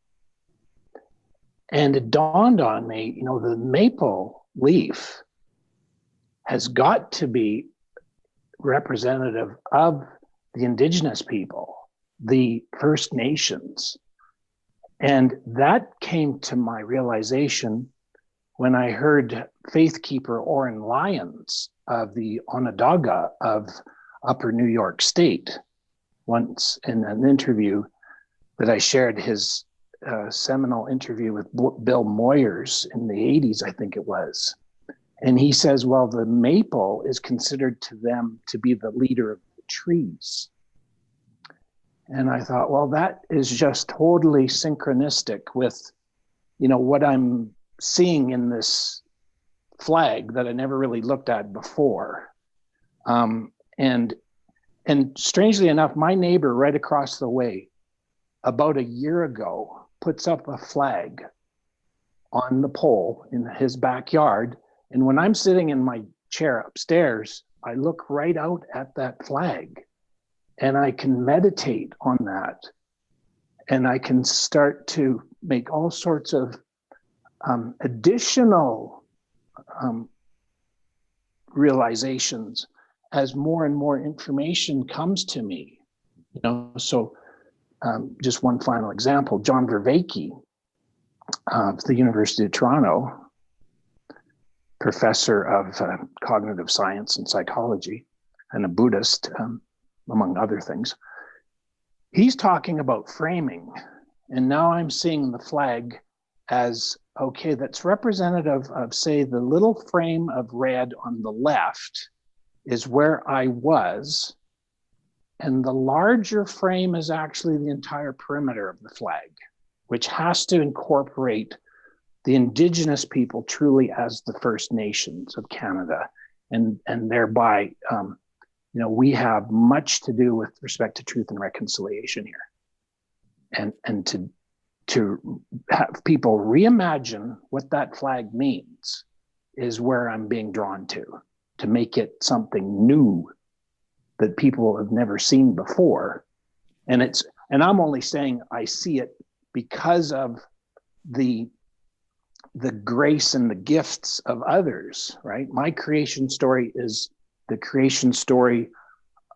And it dawned on me, the maple leaf has got to be representative of the indigenous people, the First Nations. And that came to my realization when I heard faith keeper Oren Lyons of the Onondaga of Upper New York State once in an interview that I shared, his seminal interview with Bill Moyers in the 80s, I think it was. And he says, well, the maple is considered to them to be the leader of the trees. And I thought, well, that is just totally synchronistic with, what I'm seeing in this flag that I never really looked at before. And strangely enough, my neighbor right across the way, about a year ago, puts up a flag on the pole in his backyard. And when I'm sitting in my chair upstairs, I look right out at that flag and I can meditate on that. And I can start to make all sorts of additional realizations as more and more information comes to me. So just one final example, John Vervaeke of the University of Toronto, professor of cognitive science and psychology, and a Buddhist, among other things. He's talking about framing. And now I'm seeing the flag as, okay, that's representative of, say, the little frame of red on the left is where I was. And the larger frame is actually the entire perimeter of the flag, which has to incorporate the Indigenous people truly as the First Nations of Canada. And thereby, we have much to do with respect to truth and reconciliation here. And to have people reimagine what that flag means is where I'm being drawn to make it something new that people have never seen before. And I'm only saying I see it because of the grace and the gifts of others, right? My creation story is the creation story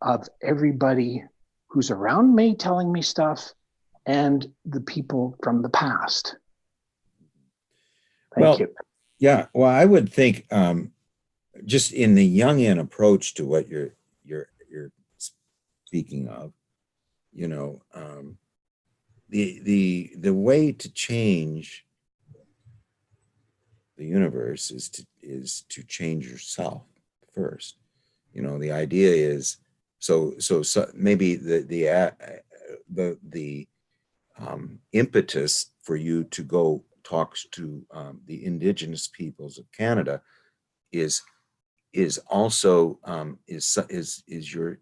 of everybody who's around me telling me stuff and the people from the past. Thank you. Yeah, well, I would think just in the Jungian approach to what you're speaking of, the way to change the universe is to change yourself first. The idea is so maybe the impetus for you to go talks to the Indigenous peoples of Canada is also is your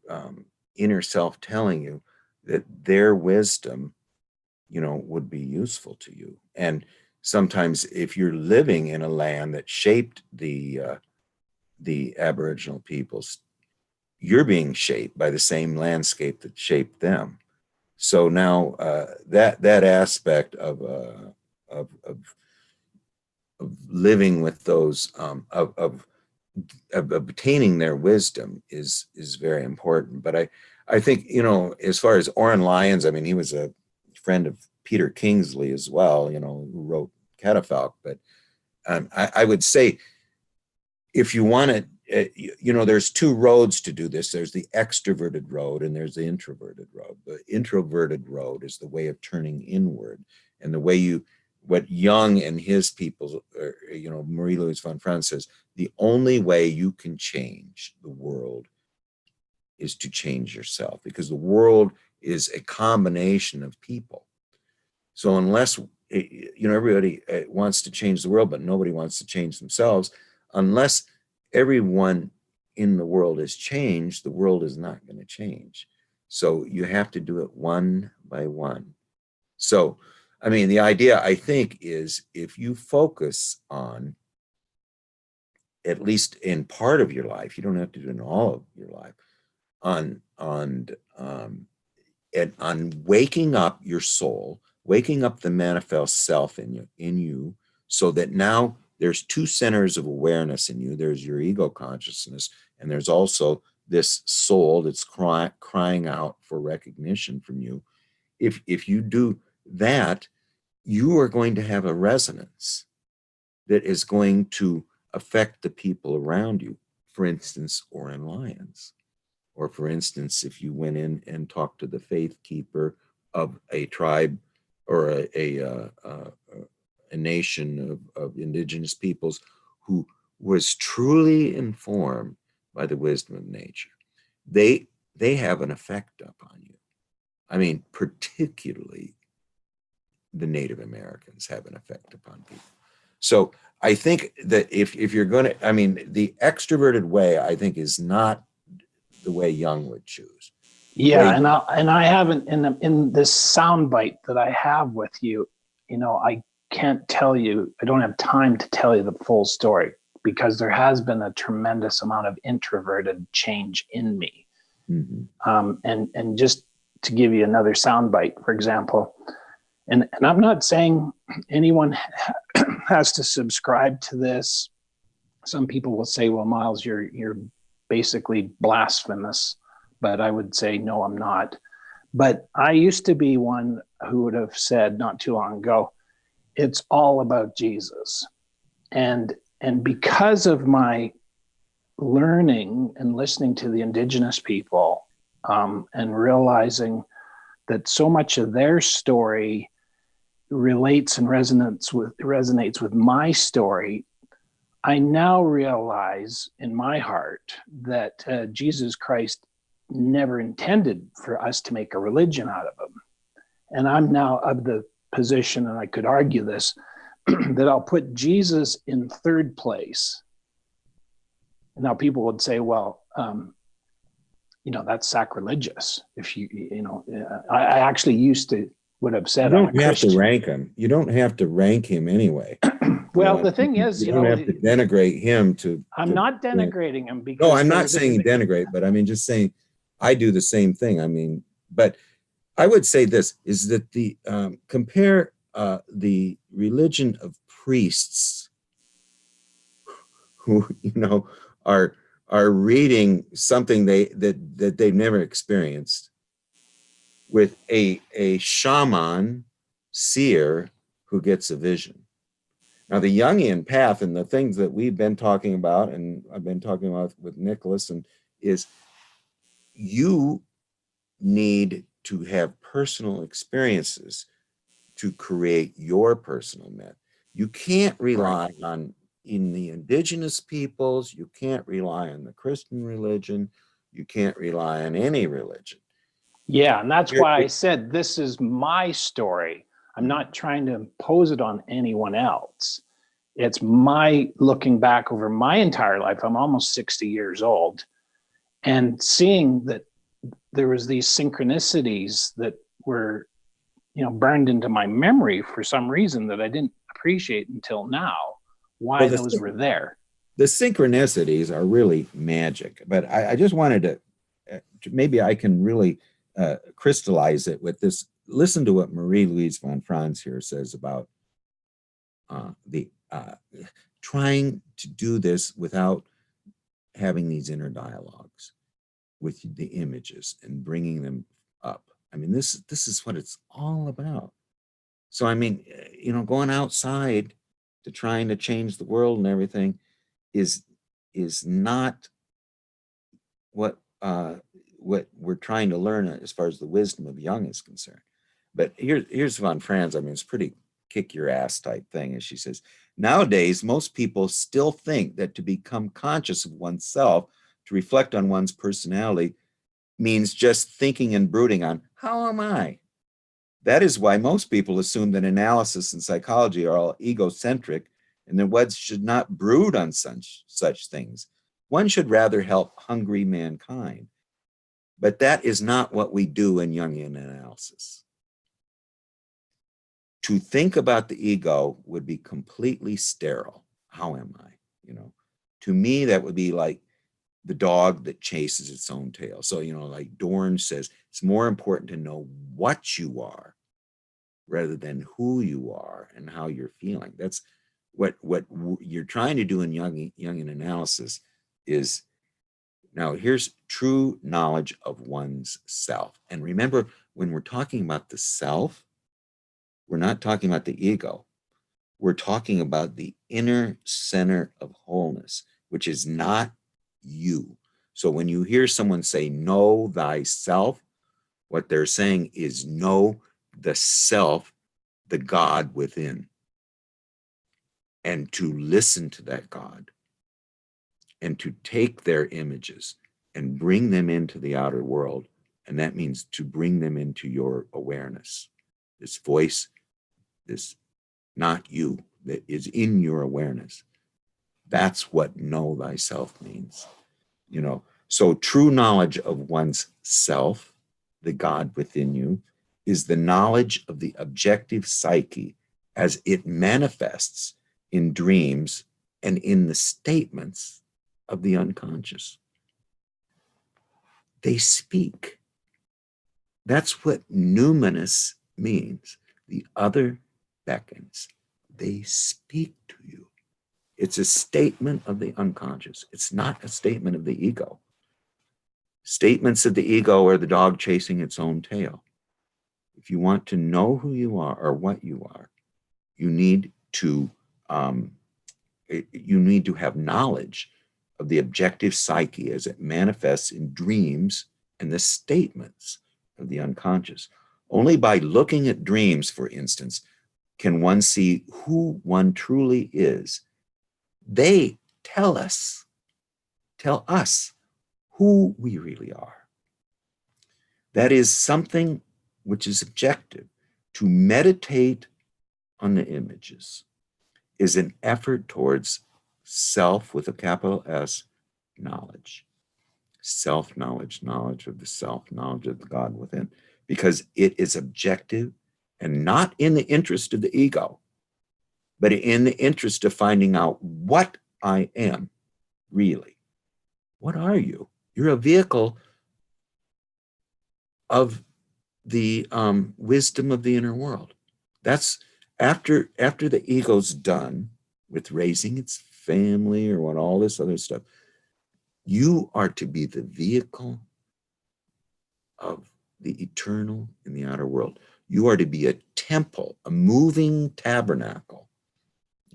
inner self telling you that their wisdom, you know, would be useful to you. And sometimes if you're living in a land that shaped the Aboriginal peoples, you're being shaped by the same landscape that shaped them. So now that aspect of, of living with those of obtaining their wisdom is very important. But I think, you know, as far as Oren Lyons, I mean, he was a friend of Peter Kingsley as well, you know, who wrote Catafalque. But I would say, if you want to, you know, there's two roads to do this. There's the extroverted road and there's the introverted road. The introverted road is the way of turning inward, and the way what Jung and his people, you know, Marie-Louise von Franz says, the only way you can change the world is to change yourself, because the world is a combination of people. So unless, you know, everybody wants to change the world, but nobody wants to change themselves, unless everyone in the world is changed, the world is not going to change. So you have to do it one by one. So, I mean, the idea, I think, is if you focus on, at least in part of your life, you don't have to do it in all of your life, on waking up your soul, waking up the manifest self in you, so that now there's two centers of awareness in you. There's your ego consciousness, and there's also this soul that's crying out for recognition from you. If you do that, you are going to have a resonance that is going to affect the people around you. For instance, Oren Lyons. Or for instance, if you went in and talked to the faith keeper of a tribe or a nation of indigenous peoples who was truly informed by the wisdom of nature, they have an effect upon you. I mean, particularly the Native Americans have an effect upon people. So I think that if you're going to, I mean, the extroverted way, I think, is not the way Jung would choose. Yeah, and I haven't in this soundbite that I have with you, you know, I can't tell you, I don't have time to tell you the full story, because there has been a tremendous amount of introverted change in me. Mm-hmm. And just to give you another soundbite, for example, and I'm not saying anyone has to subscribe to this. Some people will say, well, Myles, you're basically blasphemous. But I would say, no, I'm not. But I used to be one who would have said not too long ago, it's all about Jesus. And because of my learning and listening to the indigenous people, and realizing that so much of their story relates and resonates with my story, I now realize in my heart that Jesus Christ never intended for us to make a religion out of him. And I'm now of the position, and I could argue this, that I'll put Jesus in third place. Now people would say, well, you know, that's sacrilegious. If you know, I actually would have said, you don't have to rank him. You don't have to rank him anyway. Well, the thing is, you don't have to denigrate him to. I'm not denigrating him, because no, I'm not saying denigrate, but I mean, just saying I do the same thing. I mean, but I would say this is that the compare the religion of priests who, you know, are reading something that they've never experienced with a shaman seer who gets a vision. Now, the Jungian path and the things that we've been talking about, and I've been talking about with Nicholas, and is you need to have personal experiences to create your personal myth. You can't rely on in the indigenous peoples, you can't rely on the Christian religion, you can't rely on any religion. Yeah, and that's why I said this is my story. I'm not trying to impose it on anyone else. It's my looking back over my entire life. I'm almost 60 years old, and seeing that there was these synchronicities that were, burned into my memory for some reason that I didn't appreciate until now, why those were there. The synchronicities are really magic, but I just wanted to, maybe I can really crystallize it with this. Listen to what Marie-Louise von Franz here says about the trying to do this without having these inner dialogues with the images and bringing them up. I mean, this is what it's all about. So, I mean, going outside to trying to change the world and everything is not what we're trying to learn as far as the wisdom of Jung is concerned. But here's von Franz. I mean, it's pretty kick your ass type thing. And she says, nowadays, most people still think that to become conscious of oneself, to reflect on one's personality, means just thinking and brooding on, how am I? That is why most people assume that analysis and psychology are all egocentric and that one should not brood on such things. One should rather help hungry mankind. But that is not what we do in Jungian analysis. To think about the ego would be completely sterile. How am I? To me, that would be like the dog that chases its own tail. So, like Dorn says, it's more important to know what you are rather than who you are and how you're feeling. That's what you're trying to do in Jungian analysis is, now here's true knowledge of one's self. And remember, when we're talking about the self, we're not talking about the ego. We're talking about the inner center of wholeness, which is not you. So when you hear someone say, know thyself, what they're saying is know the self, the God within, and to listen to that God and to take their images and bring them into the outer world. And that means to bring them into your awareness, this voice, this not you, that is in your awareness. That's what know thyself means. So true knowledge of one's self, the God within you, is the knowledge of the objective psyche as it manifests in dreams and in the statements of the unconscious. They speak. That's what numinous means. The other beckons. They speak to you. It's a statement of the unconscious. It's not a statement of the ego. Statements of the ego are the dog chasing its own tail. If you want to know who you are or what you are, you need to have knowledge of the objective psyche as it manifests in dreams and the statements of the unconscious. Only by looking at dreams, for instance, can one see who one truly is. They tell us who we really are. That is something which is objective. To meditate on the images is an effort towards self with a capital S knowledge. Self-knowledge, knowledge of the self, knowledge of the God within, because it is objective and not in the interest of the ego, but in the interest of finding out what I am really. What are you? You're a vehicle of the wisdom of the inner world. That's after the ego's done with raising its family or what all this other stuff. You are to be the vehicle of the eternal in the outer world. You are to be a temple, a moving tabernacle.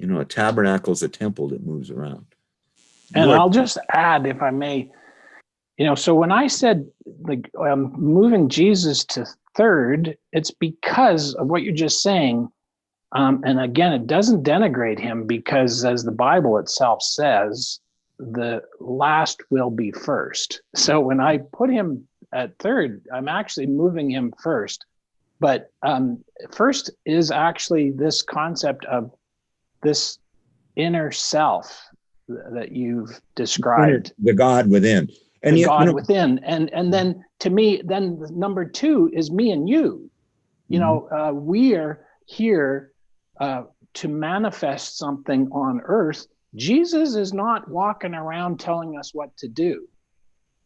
A tabernacle is a temple that moves around. I'll just add, if I may, so when I said moving Jesus to third, it's because of what you're just saying. And again, it doesn't denigrate him because, as the Bible itself says, the last will be first. So when I put him at third, I'm actually moving him first But first is actually this concept of this inner self that you've described, the God within, and the God within, and then to me, then number two is me and you. You know, we are here to manifest something on earth. Jesus is not walking around telling us what to do,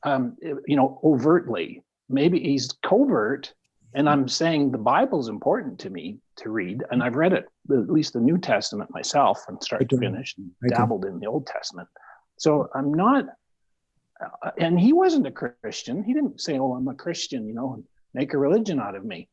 you know, overtly. Maybe he's covert, and I'm saying the Bible's important to me to read, and I've read it, at least the New Testament myself, from start to finish, and dabbled in the Old Testament. So I'm not, and he wasn't a Christian. He didn't say, "Oh, I'm a Christian," you know, and make a religion out of me.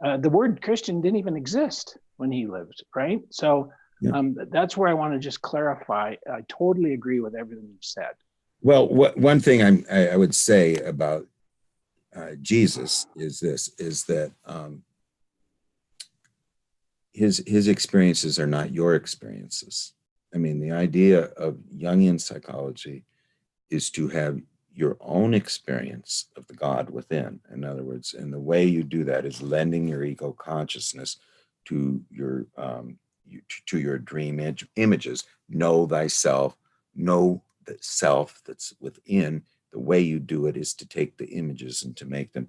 The word Christian didn't even exist when he lived, right? So that's where I want to just clarify. I totally agree with everything you said. Well, one thing I would say about Jesus is that his experiences are not your experiences. I mean, the idea of Jungian psychology is to have your own experience of the God within. In other words, and the way you do that is lending your ego consciousness to your dream images. Know thyself, know the self that's within. The way you do it is to take the images and to make them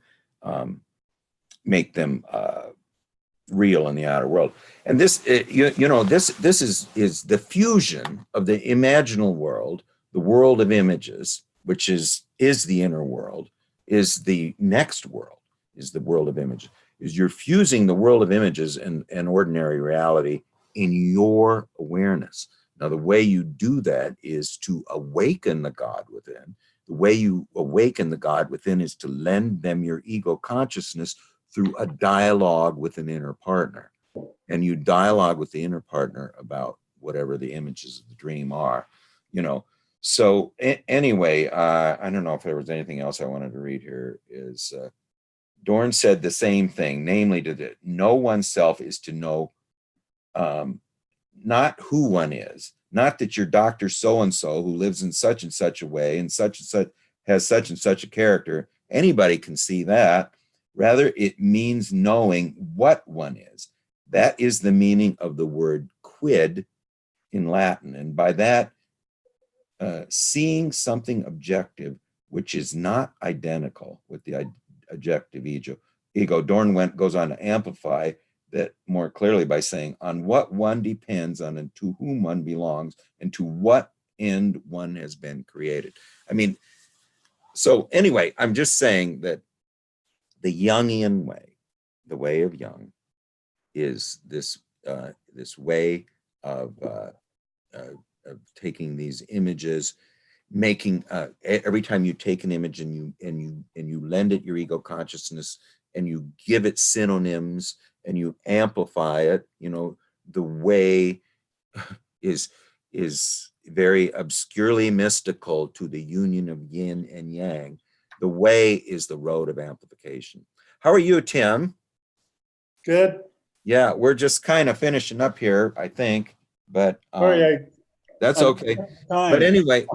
real in the outer world. And this, this is the fusion of the imaginal world, the world of images, which is the inner world, is the next world, is the world of images. Is you're fusing the world of images and ordinary reality in your awareness. Now, the way you do that is to awaken the God within. The way you awaken the God within is to lend them your ego consciousness through a dialogue with an inner partner. And you dialogue with the inner partner about whatever the images of the dream are, you know. So anyway, I don't know if there was anything else I wanted to read here. Is Dorn said the same thing, namely to know oneself is to know not who one is, not that you're Dr. So-and-so who lives in such and such a way and such has such and such a character. Anybody can see that. Rather, it means knowing what one is. That is the meaning of the word quid in Latin. And by that, seeing something objective, which is not identical with the objective ego. Dorn goes on to amplify that more clearly by saying, on what one depends on and to whom one belongs and to what end one has been created. I mean, so anyway, I'm just saying that the Jungian way, the way of Jung, is this way of taking these images, making every time you take an image and you lend it your ego consciousness and you give it synonyms and you amplify it, you know, the way is very obscurely mystical to the union of yin and yang. The way is the road of amplification. How are you, Tim? Good. Yeah, we're just kind of finishing up here, I think, but that's okay. But anyway,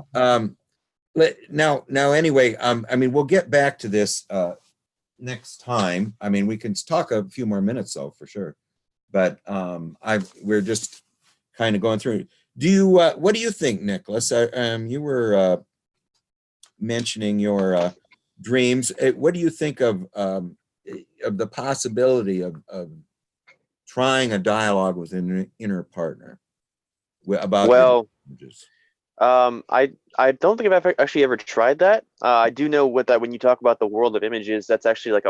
anyway, I mean, we'll get back to this next time. I mean, we can talk a few more minutes though, for sure. But we're just kind of going through. What do you think, Nicholas? You were mentioning your dreams. What do you think of the possibility of trying a dialogue with an inner partner about images? I don't think I've actually ever tried that. I do know when you talk about the world of images, that's actually like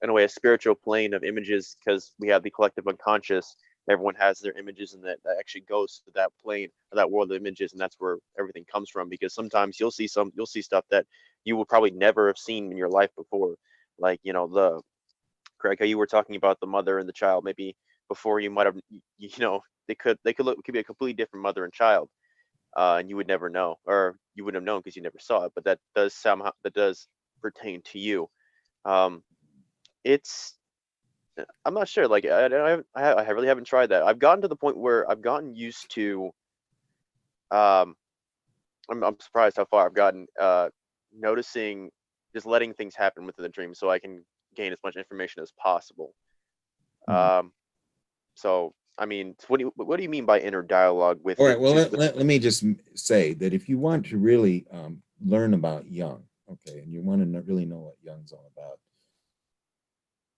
in a way a spiritual plane of images, because we have the collective unconscious. Everyone has their images, and that actually goes to that plane or that world of images, and that's where everything comes from. Because sometimes you'll see stuff that you will probably never have seen in your life before, like, you know, Greg, how you were talking about the mother and the child. Maybe before you might have, you know, they could be a completely different mother and child. And you would never know, or you wouldn't have known because you never saw it. But that does pertain to you. I'm not sure. Like I really haven't tried that. I've gotten to the point where I've gotten used to. I'm surprised how far I've gotten. Noticing, just letting things happen within the dream, so I can gain as much information as possible. So I mean, what do you mean by inner dialogue with All the right. Well, let me just say that if you want to really learn about Jung, okay, and you want to really know what Jung's all about,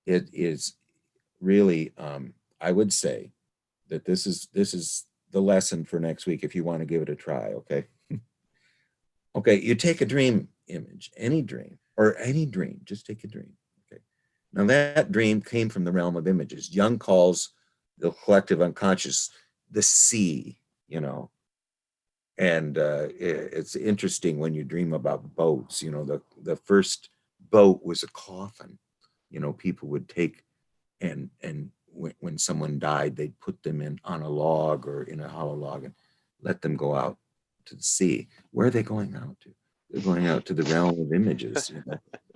it is really, I would say that this is the lesson for next week if you want to give it a try, okay? Okay, you take a dream image, any dream, just take a dream, okay? Now that dream came from the realm of images. Jung calls the collective unconscious the sea, and it's interesting when you dream about boats. The first boat was a coffin. People would take and when someone died, they'd put them on a log or in a hollow log and let them go out to the sea. Where are they going out to? They're going out to the realm of images.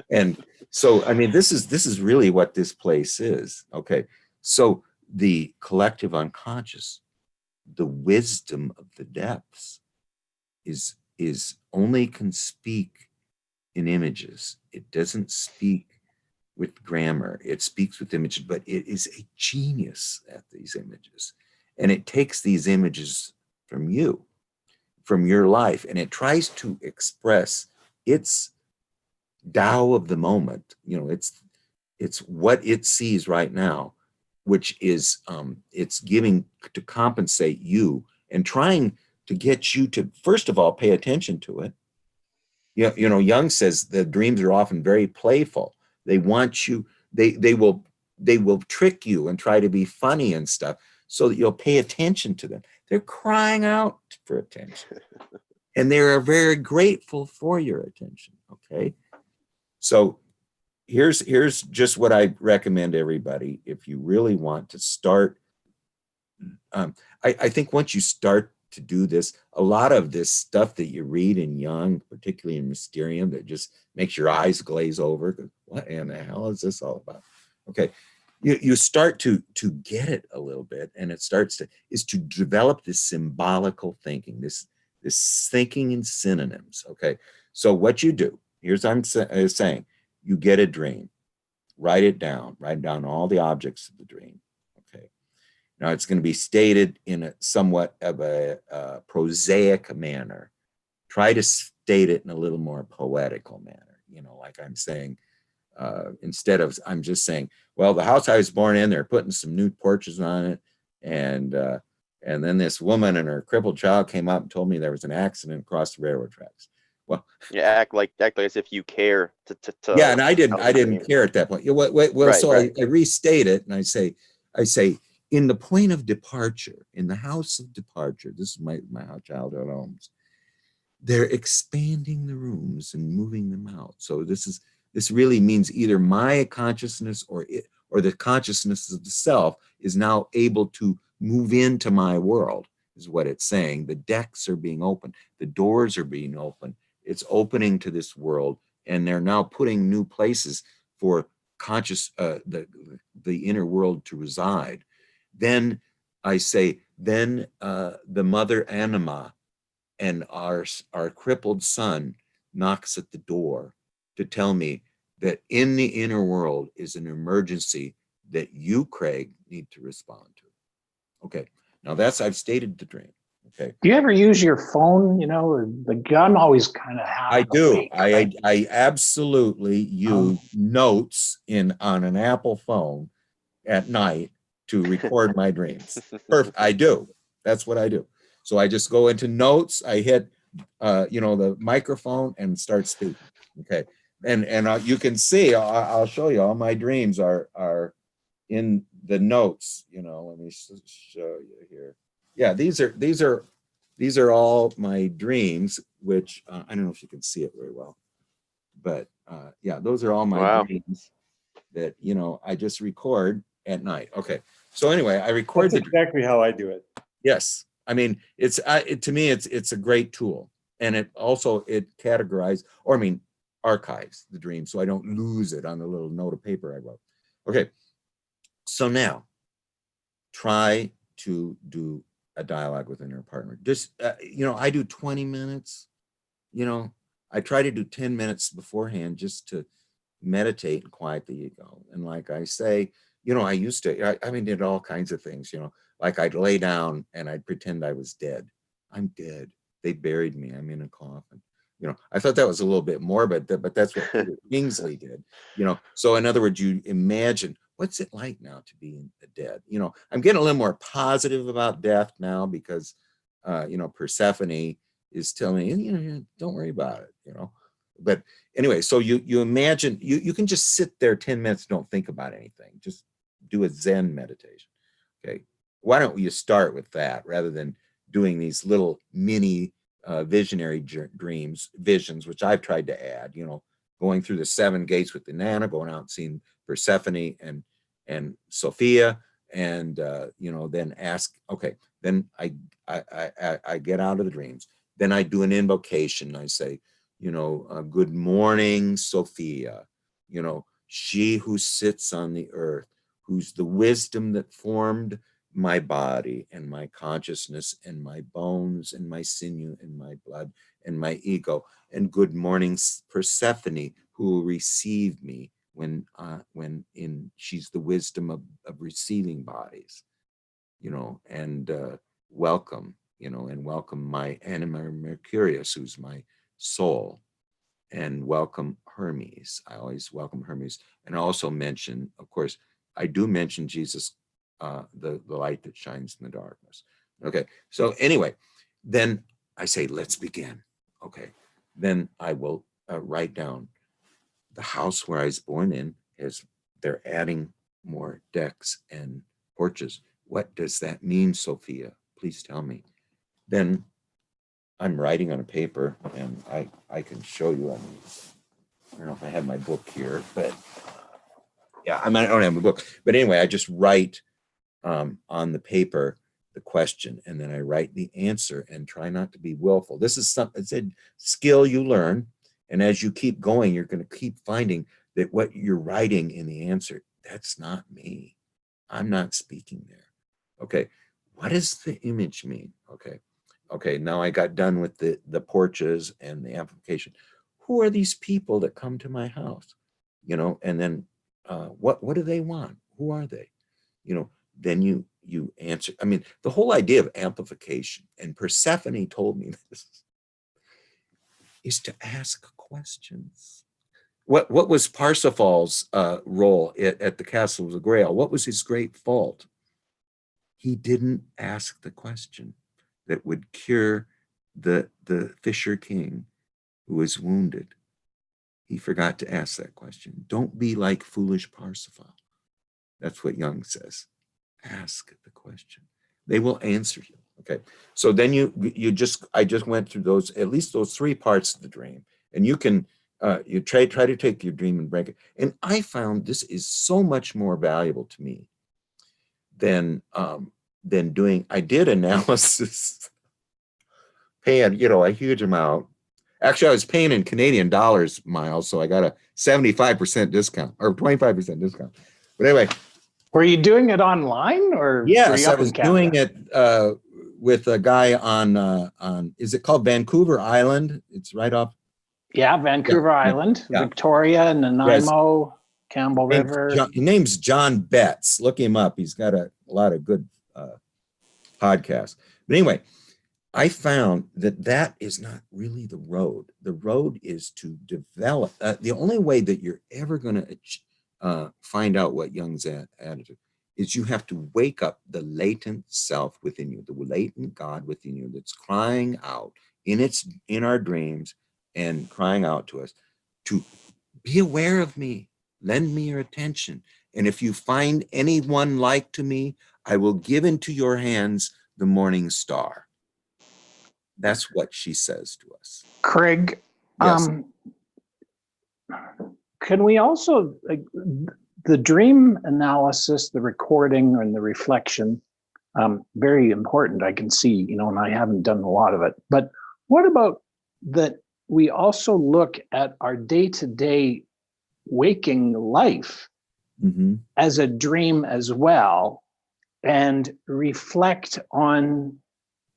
And so, I mean, this is really what this place is. Okay, so the collective unconscious, the wisdom of the depths, is only can speak in images. It doesn't speak with grammar. It speaks with images, but it is a genius at these images. And it takes these images from you, from your life, and it tries to express its Tao of the moment. It's what it sees right now, which is it's giving to compensate you and trying to get you to, first of all, pay attention to it. Jung says the dreams are often very playful. They want you, they will trick you and try to be funny and stuff so that you'll pay attention to them. They're crying out for attention. And they are very grateful for your attention. Okay. So here's just what I recommend everybody if you really want to start. I think once you start to do this, a lot of this stuff that you read in Jung, particularly in Mysterium, that just makes your eyes glaze over. What in the hell is this all about? Okay, you start to get it a little bit, and it starts to develop this symbolical thinking, this thinking in synonyms. Okay, so what you do, here's what I'm saying: you get a dream, write down all the objects of the dream. Okay. Now it's going to be stated in a somewhat of a prosaic manner. Try to state it in a little more poetical manner. Like I'm saying, instead of, I'm just saying, well, the house I was born in, they're putting some new porches on it, and then this woman and her crippled child came up and told me there was an accident across the railroad tracks. Well, yeah, act like as if you care to yeah, and I didn't care at that point. Well, right, so right. I restate it, and I say, in the point of departure, in the house of departure, this is my childhood homes, they're expanding the rooms and moving them out. So this really means either my consciousness or the consciousness of the self is now able to move into my world, is what it's saying. The decks are being opened, the doors are being opened. It's opening to this world, and they're now putting new places for the inner world to reside. Then I say, then the mother anima and our crippled son knocks at the door to tell me that in the inner world is an emergency that you, Craig, need to respond to. Okay, now I've stated the dream. Okay. Do you ever use your phone? I'm always kind of half I do. awake, right? I absolutely use notes on an Apple phone at night to record my dreams. Perfect. I do. That's what I do. So I just go into notes. I hit, the microphone and start speaking. Okay. And you can see. I'll show you. All my dreams are in the notes. Let me show you here. Yeah, these are all my dreams, which I don't know if you can see it very well, but yeah, those are all my dreams that I just record at night. Okay, so anyway, I record. That's exactly how I do it. Yes, I mean to me it's a great tool, and it categorizes, archives the dream, so I don't lose it on the little note of paper I wrote. Okay, so now try to do a dialogue with your partner. Just I do 20 minutes. I try to do 10 minutes beforehand just to meditate and quiet the ego. And like I say, I used to, I mean, did all kinds of things, like I'd lay down and I'd pretend I was dead. I'm dead. They buried me. I'm in a coffin. I thought that was a little bit morbid, but that's what Peter Kingsley did. So in other words, you imagine what's it like now to be dead. I'm getting a little more positive about death now because, Persephone is telling me, don't worry about it. But anyway, so you imagine you can just sit there 10 minutes, don't think about anything, just do a Zen meditation. Okay, why don't you start with that rather than doing these little mini visionary visions, which I've tried to add, going through the 7 gates with the Nana, going out and seeing Persephone and Sophia, and then ask, okay, then I get out of the dreams. Then I do an invocation. I say, good morning, Sophia, she who sits on the earth, who's the wisdom that formed my body and my consciousness and my bones and my sinew and my blood and my ego. And good morning, Persephone, who will receive me when she's the wisdom of receiving bodies, and welcome, and welcome my anima Mercurius, who's my soul, and welcome Hermes. I always welcome Hermes. And I also mention, of course, I do mention Jesus, the light that shines in the darkness. Okay, so anyway, then I say, let's begin. Okay, then I will write down the house where I was born in, as they're adding more decks and porches. What does that mean, Sophia? Please tell me. Then I'm writing on a paper, and I can show you. I don't know if I have my book here, but yeah, I don't have a book. But anyway, I just write on the paper the question, and then I write the answer and try not to be willful. This is something, it's a skill you learn, and as you keep going, you're going to keep finding that what you're writing in the answer, that's not me. I'm not speaking there. Okay, what does the image mean? Okay, now I got done with the porches and the amplification. Who are these people that come to my house? And then what do they want? Who are they? Then you answer. I mean, the whole idea of amplification, and Persephone told me this, is to ask questions. What was Parsifal's role at the Castle of the Grail? What was his great fault? He didn't ask the question that would cure the Fisher King who was wounded. He forgot to ask that question. Don't be like foolish Parsifal. That's what Jung says. Ask the question. They will answer you. Okay. So then I just went through those, at least those 3 parts of the dream, and you can you try to take your dream and break it. And I found this is so much more valuable to me than doing. I did analysis, paying a huge amount. Actually, I was paying in Canadian dollars, Myles, so I got a 75% discount or 25% discount. But anyway. Were you doing it online, or yes, I was doing it with a guy on is it called Vancouver Island? It's right off. Yeah, Vancouver Island, yeah. Victoria, Nanaimo, yes. Campbell River. His name's John Betts. Look him up. He's got a lot of good podcasts. But anyway, I found that is not really the road. The road is to develop. The only way that you're ever going to find out what Jung's attitude is, you have to wake up the latent self within you, the latent God within you that's crying out in our dreams and crying out to us to be aware of me, lend me your attention. And if you find anyone like to me, I will give into your hands the morning star. That's what she says to us. Craig, yes. Can we also, the dream analysis, the recording and the reflection, very important, I can see, and I haven't done a lot of it. But what about that we also look at our day-to-day waking life as a dream as well, and reflect on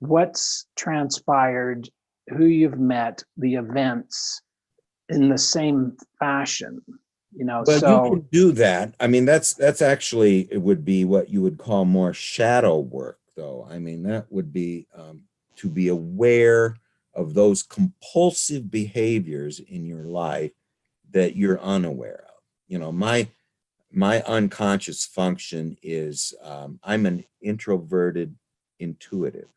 what's transpired, who you've met, the events in the same fashion? Well, you so can do that. I mean, that's actually, it would be what you would call more shadow work, though. I mean, that would be to be aware of those compulsive behaviors in your life that you're unaware of. My unconscious function is I'm an introverted intuitive.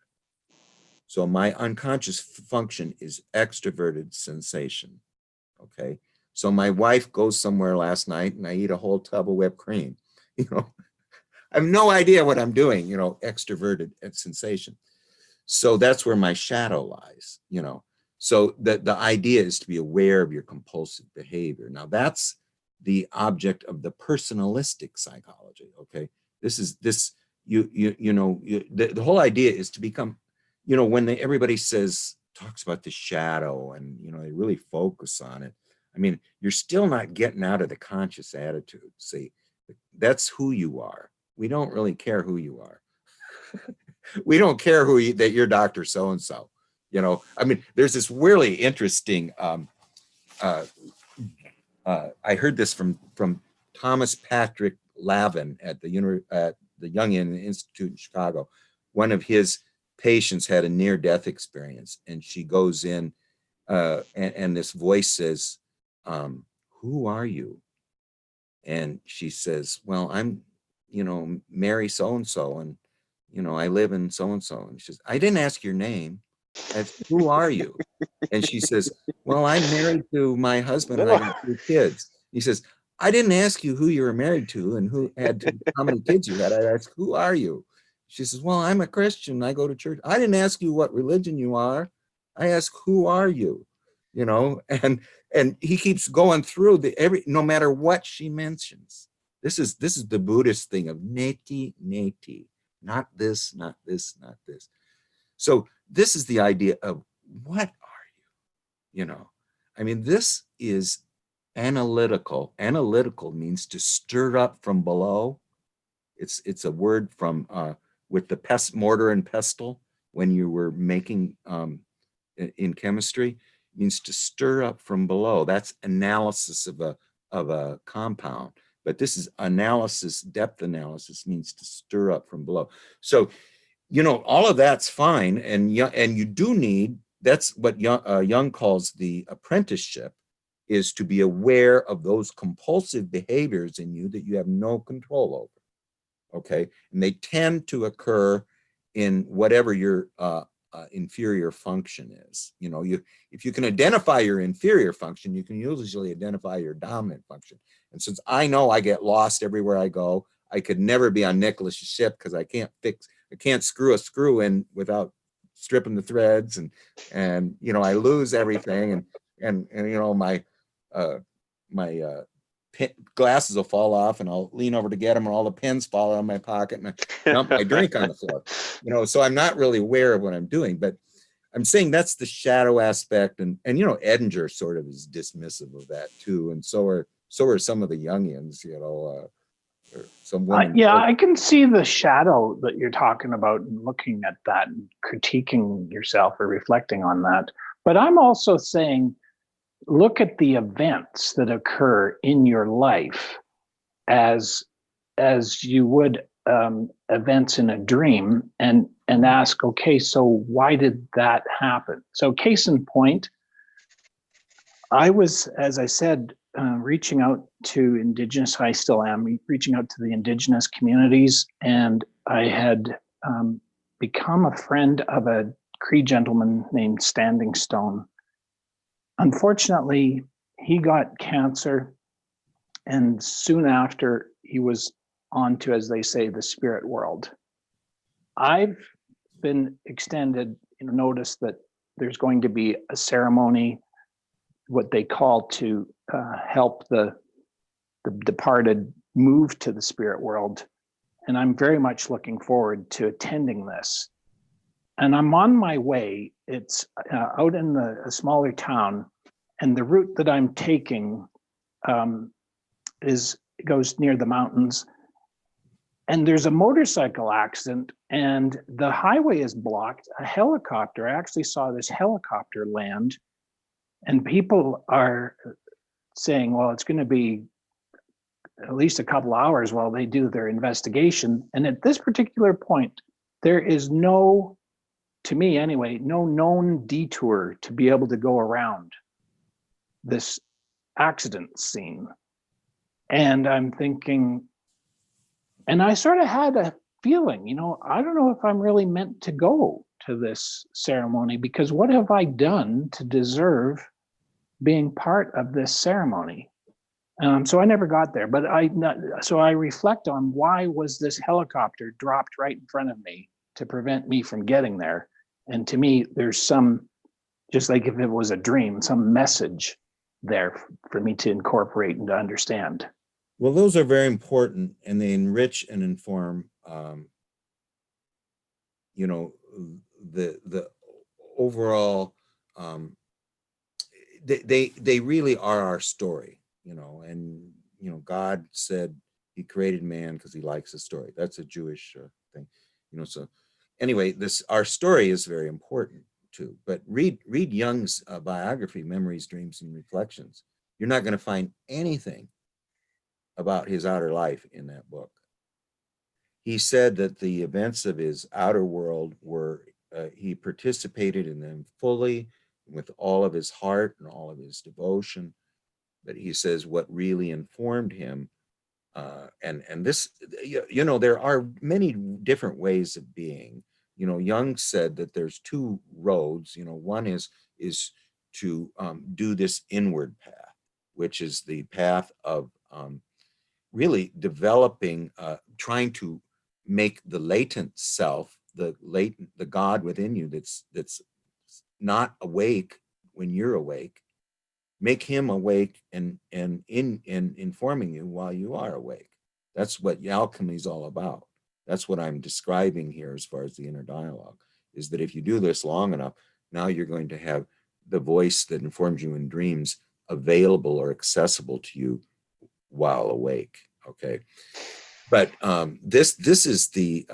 So my unconscious function is extroverted sensation. Okay. So my wife goes somewhere last night and I eat a whole tub of whipped cream. I have no idea what I'm doing, extroverted sensation. So that's where my shadow lies. So the idea is to be aware of your compulsive behavior. Now that's the object of the personalistic psychology. Okay. The whole idea is to become, when everybody talks about the shadow and, they really focus on it. I mean, you're still not getting out of the conscious attitude. See, that's who you are. We don't really care who you are. We don't care that you're Dr. So-and-so. I mean, there's this really interesting, I heard this from Thomas Patrick Lavin at the Jungian Institute in Chicago. One of his patients had a near-death experience, and she goes in, and this voice says, "Who are you?" And she says, "Well, I'm, Mary so-and-so, and, I live in so-and-so." And she says, "I didn't ask your name. Who are you?" And she says, "Well, I'm married to my husband and I got 2 kids." He says, "I didn't ask you who you were married to and how many kids you had. I asked, who are you?" She says, "Well, I'm a Christian. I go to church." "I didn't ask you what religion you are. I asked, who are you?" And he keeps going through no matter what she mentions. This is the Buddhist thing of neti, neti, not this, not this, not this. So this is the idea of what are you? I mean, this is analytical. Analytical means to stir up from below. It's a word from with the mortar and pestle when you were making in chemistry. It means to stir up from below. That's analysis of a compound. But this is analysis, depth analysis means to stir up from below. So, all of that's fine, and you do need. That's what Jung calls the apprenticeship, is to be aware of those compulsive behaviors in you that you have no control over. Okay, and they tend to occur in whatever your inferior function is. If you can identify your inferior function, you can usually identify your dominant function. And since I know I get lost everywhere I go, I could never be on Nicholas's ship because I can't screw a screw in without stripping the threads, and I lose everything, and my glasses will fall off, and I'll lean over to get them, and all the pens fall out of my pocket, and I dump my drink on the floor. So I'm not really aware of what I'm doing, but I'm saying that's the shadow aspect, and Edinger sort of is dismissive of that too, and so are some of the Jungians, or some women. I can see the shadow that you're talking about, and looking at that and critiquing yourself or reflecting on that. But I'm also saying, look at the events that occur in your life as you would events in a dream, and ask, okay, so why did that happen? So case in point, I was, as I said, reaching out to Indigenous, I still am reaching out to the Indigenous communities, and I had become a friend of a Cree gentleman named Standing Stone. Unfortunately, he got cancer, and soon after he was on to, as they say, the spirit world. I've been extended notice that there's going to be a ceremony, what they call to help the departed move to the spirit world. And I'm very much looking forward to attending this. And I'm on my way. It's out in a smaller town, and the route that I'm taking goes near the mountains. And there's a motorcycle accident, and the highway is blocked. A helicopter, I actually saw this helicopter land, and people are saying, well, it's going to be at least a couple hours while they do their investigation. And at this particular point, there is no, to me anyway, no known detour to be able to go around this accident scene. And I'm thinking, and I sort of had a feeling, I don't know if I'm really meant to go to this ceremony, because what have I done to deserve being part of this ceremony? So I never got there, but I reflect on, why was this helicopter dropped right in front of me to prevent me from getting there? And to me, there's some, just like if it was a dream, some message there for me to incorporate and to understand. Well, those are very important, and they enrich and inform, the overall. They really are our story, and God said He created man because He likes a story. That's a Jewish thing, So anyway, our story is very important too. But read Jung's biography, Memories, Dreams, and Reflections. You're not going to find anything about his outer life in that book. He said that the events of his outer world were, he participated in them fully, with all of his heart and all of his devotion. But he says what really informed him, and this, there are many different ways of being. Jung said that there's two roads. One is to do this inward path, which is the path of really developing, trying to make the latent self, the God within you that's not awake when you're awake, make him awake and in informing you while you are awake. That's what alchemy is all about. That's what I'm describing here as far as the inner dialogue, is that if you do this long enough, now you're going to have the voice that informs you in dreams available or accessible to you while awake. Okay. But this is the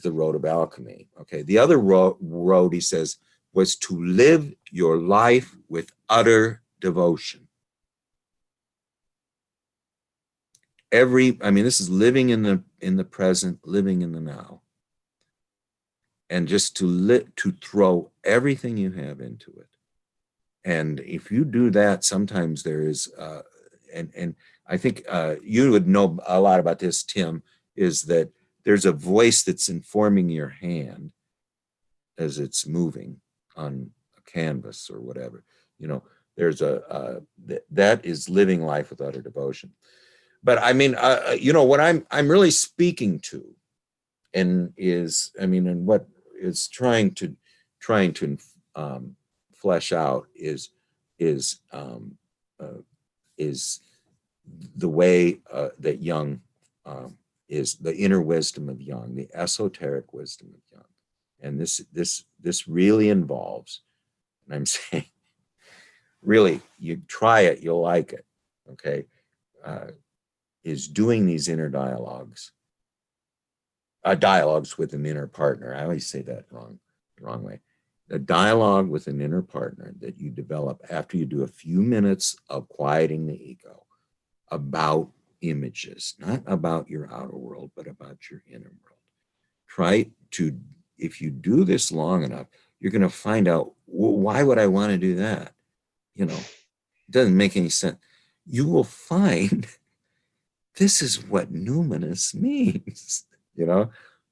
road of alchemy. Okay. The other road, he says, was to live your life with utter devotion. This is living in the present, living in the now, and just to throw everything you have into it. And if you do that, sometimes there is, and I think you would know a lot about this, Tim, is that there's a voice that's informing your hand as it's moving on a canvas or whatever. There's that is living life with utter devotion. But what I'm really speaking to, and what is trying to flesh out is the way that Jung is the inner wisdom of Jung, the esoteric wisdom of Jung, and this really involves, and I'm saying, really, you try it, you'll like it. Okay, is doing these inner dialogues with an inner partner. I always say that the wrong way. A dialogue with an inner partner that you develop after you do a few minutes of quieting the ego about images, not about your outer world, but about your inner world. If you do this long enough, you're going to find out, why would I want to do that? It doesn't make any sense. You will find this is what numinous means.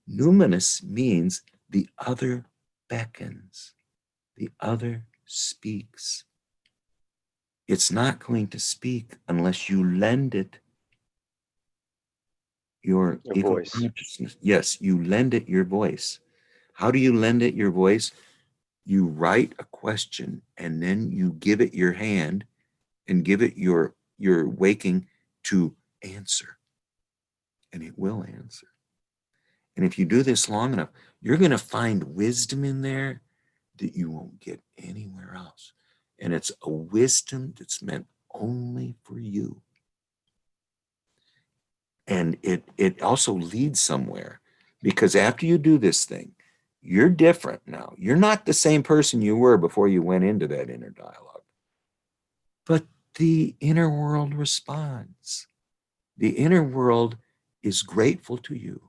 Numinous means the other beckons, the other speaks. It's not going to speak unless you lend it your voice. Consciousness. Yes, you lend it your voice. How do you lend it your voice? You write a question and then you give it your hand and give it your waking to answer. And it will answer. And if you do this long enough, you're going to find wisdom in there that you won't get anywhere else. And it's a wisdom that's meant only for you. And it also leads somewhere, because after you do this thing, you're different now. You're not the same person you were before you went into that inner dialogue. But the inner world responds. the inner world is grateful to you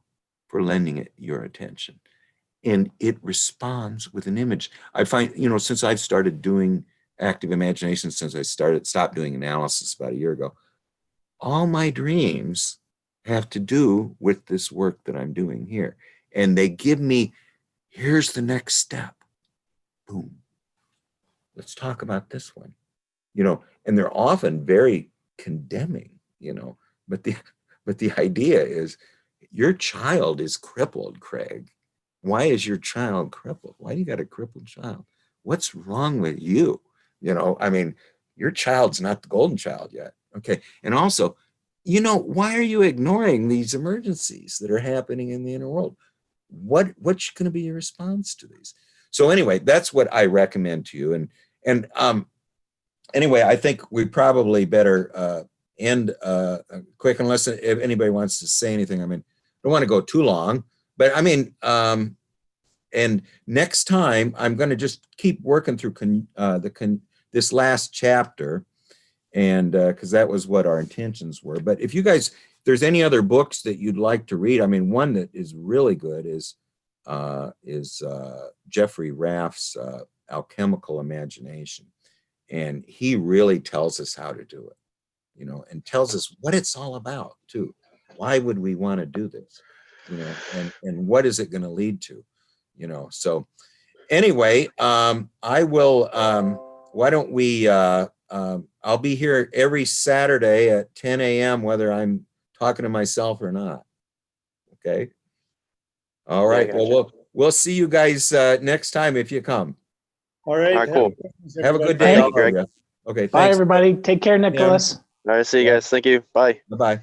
for lending it your attention. And it responds with an image. I find, since I've started doing active imagination, since I stopped doing analysis about a year ago, all my dreams have to do with this work that I'm doing here. And they give me, here's the next step. Boom. Let's talk about this one. And they're often very condemning, but the idea is your child is crippled, Craig. Why is your child crippled? Why do you got a crippled child? What's wrong with you? Your child's not the golden child yet. Okay. And also, why are you ignoring these emergencies that are happening in the inner world? What's going to be your response to these? So anyway, that's what I recommend to you. And anyway, I think we probably better end quick, unless if anybody wants to say anything. I don't want to go too long, but and next time I'm going to just keep working through this last chapter, and because that was what our intentions were. But if you guys, if there's any other books that you'd like to read, one that is really good is Jeffrey Raff's Alchemical Imagination. And he really tells us how to do it, and tells us what it's all about too. Why would we want to do this, and what is it going to lead to, So anyway, I will, why don't we, I'll be here every Saturday at 10 a.m., whether I'm talking to myself or not. Okay. All right. Yeah, Well, we'll see you guys next time if you come. All right. All right, cool. Have a good day. Thank you, Greg. Okay. Thanks. Bye, everybody. Take care, Nicholas. All right, see you guys. Thank you. Bye. Bye-bye.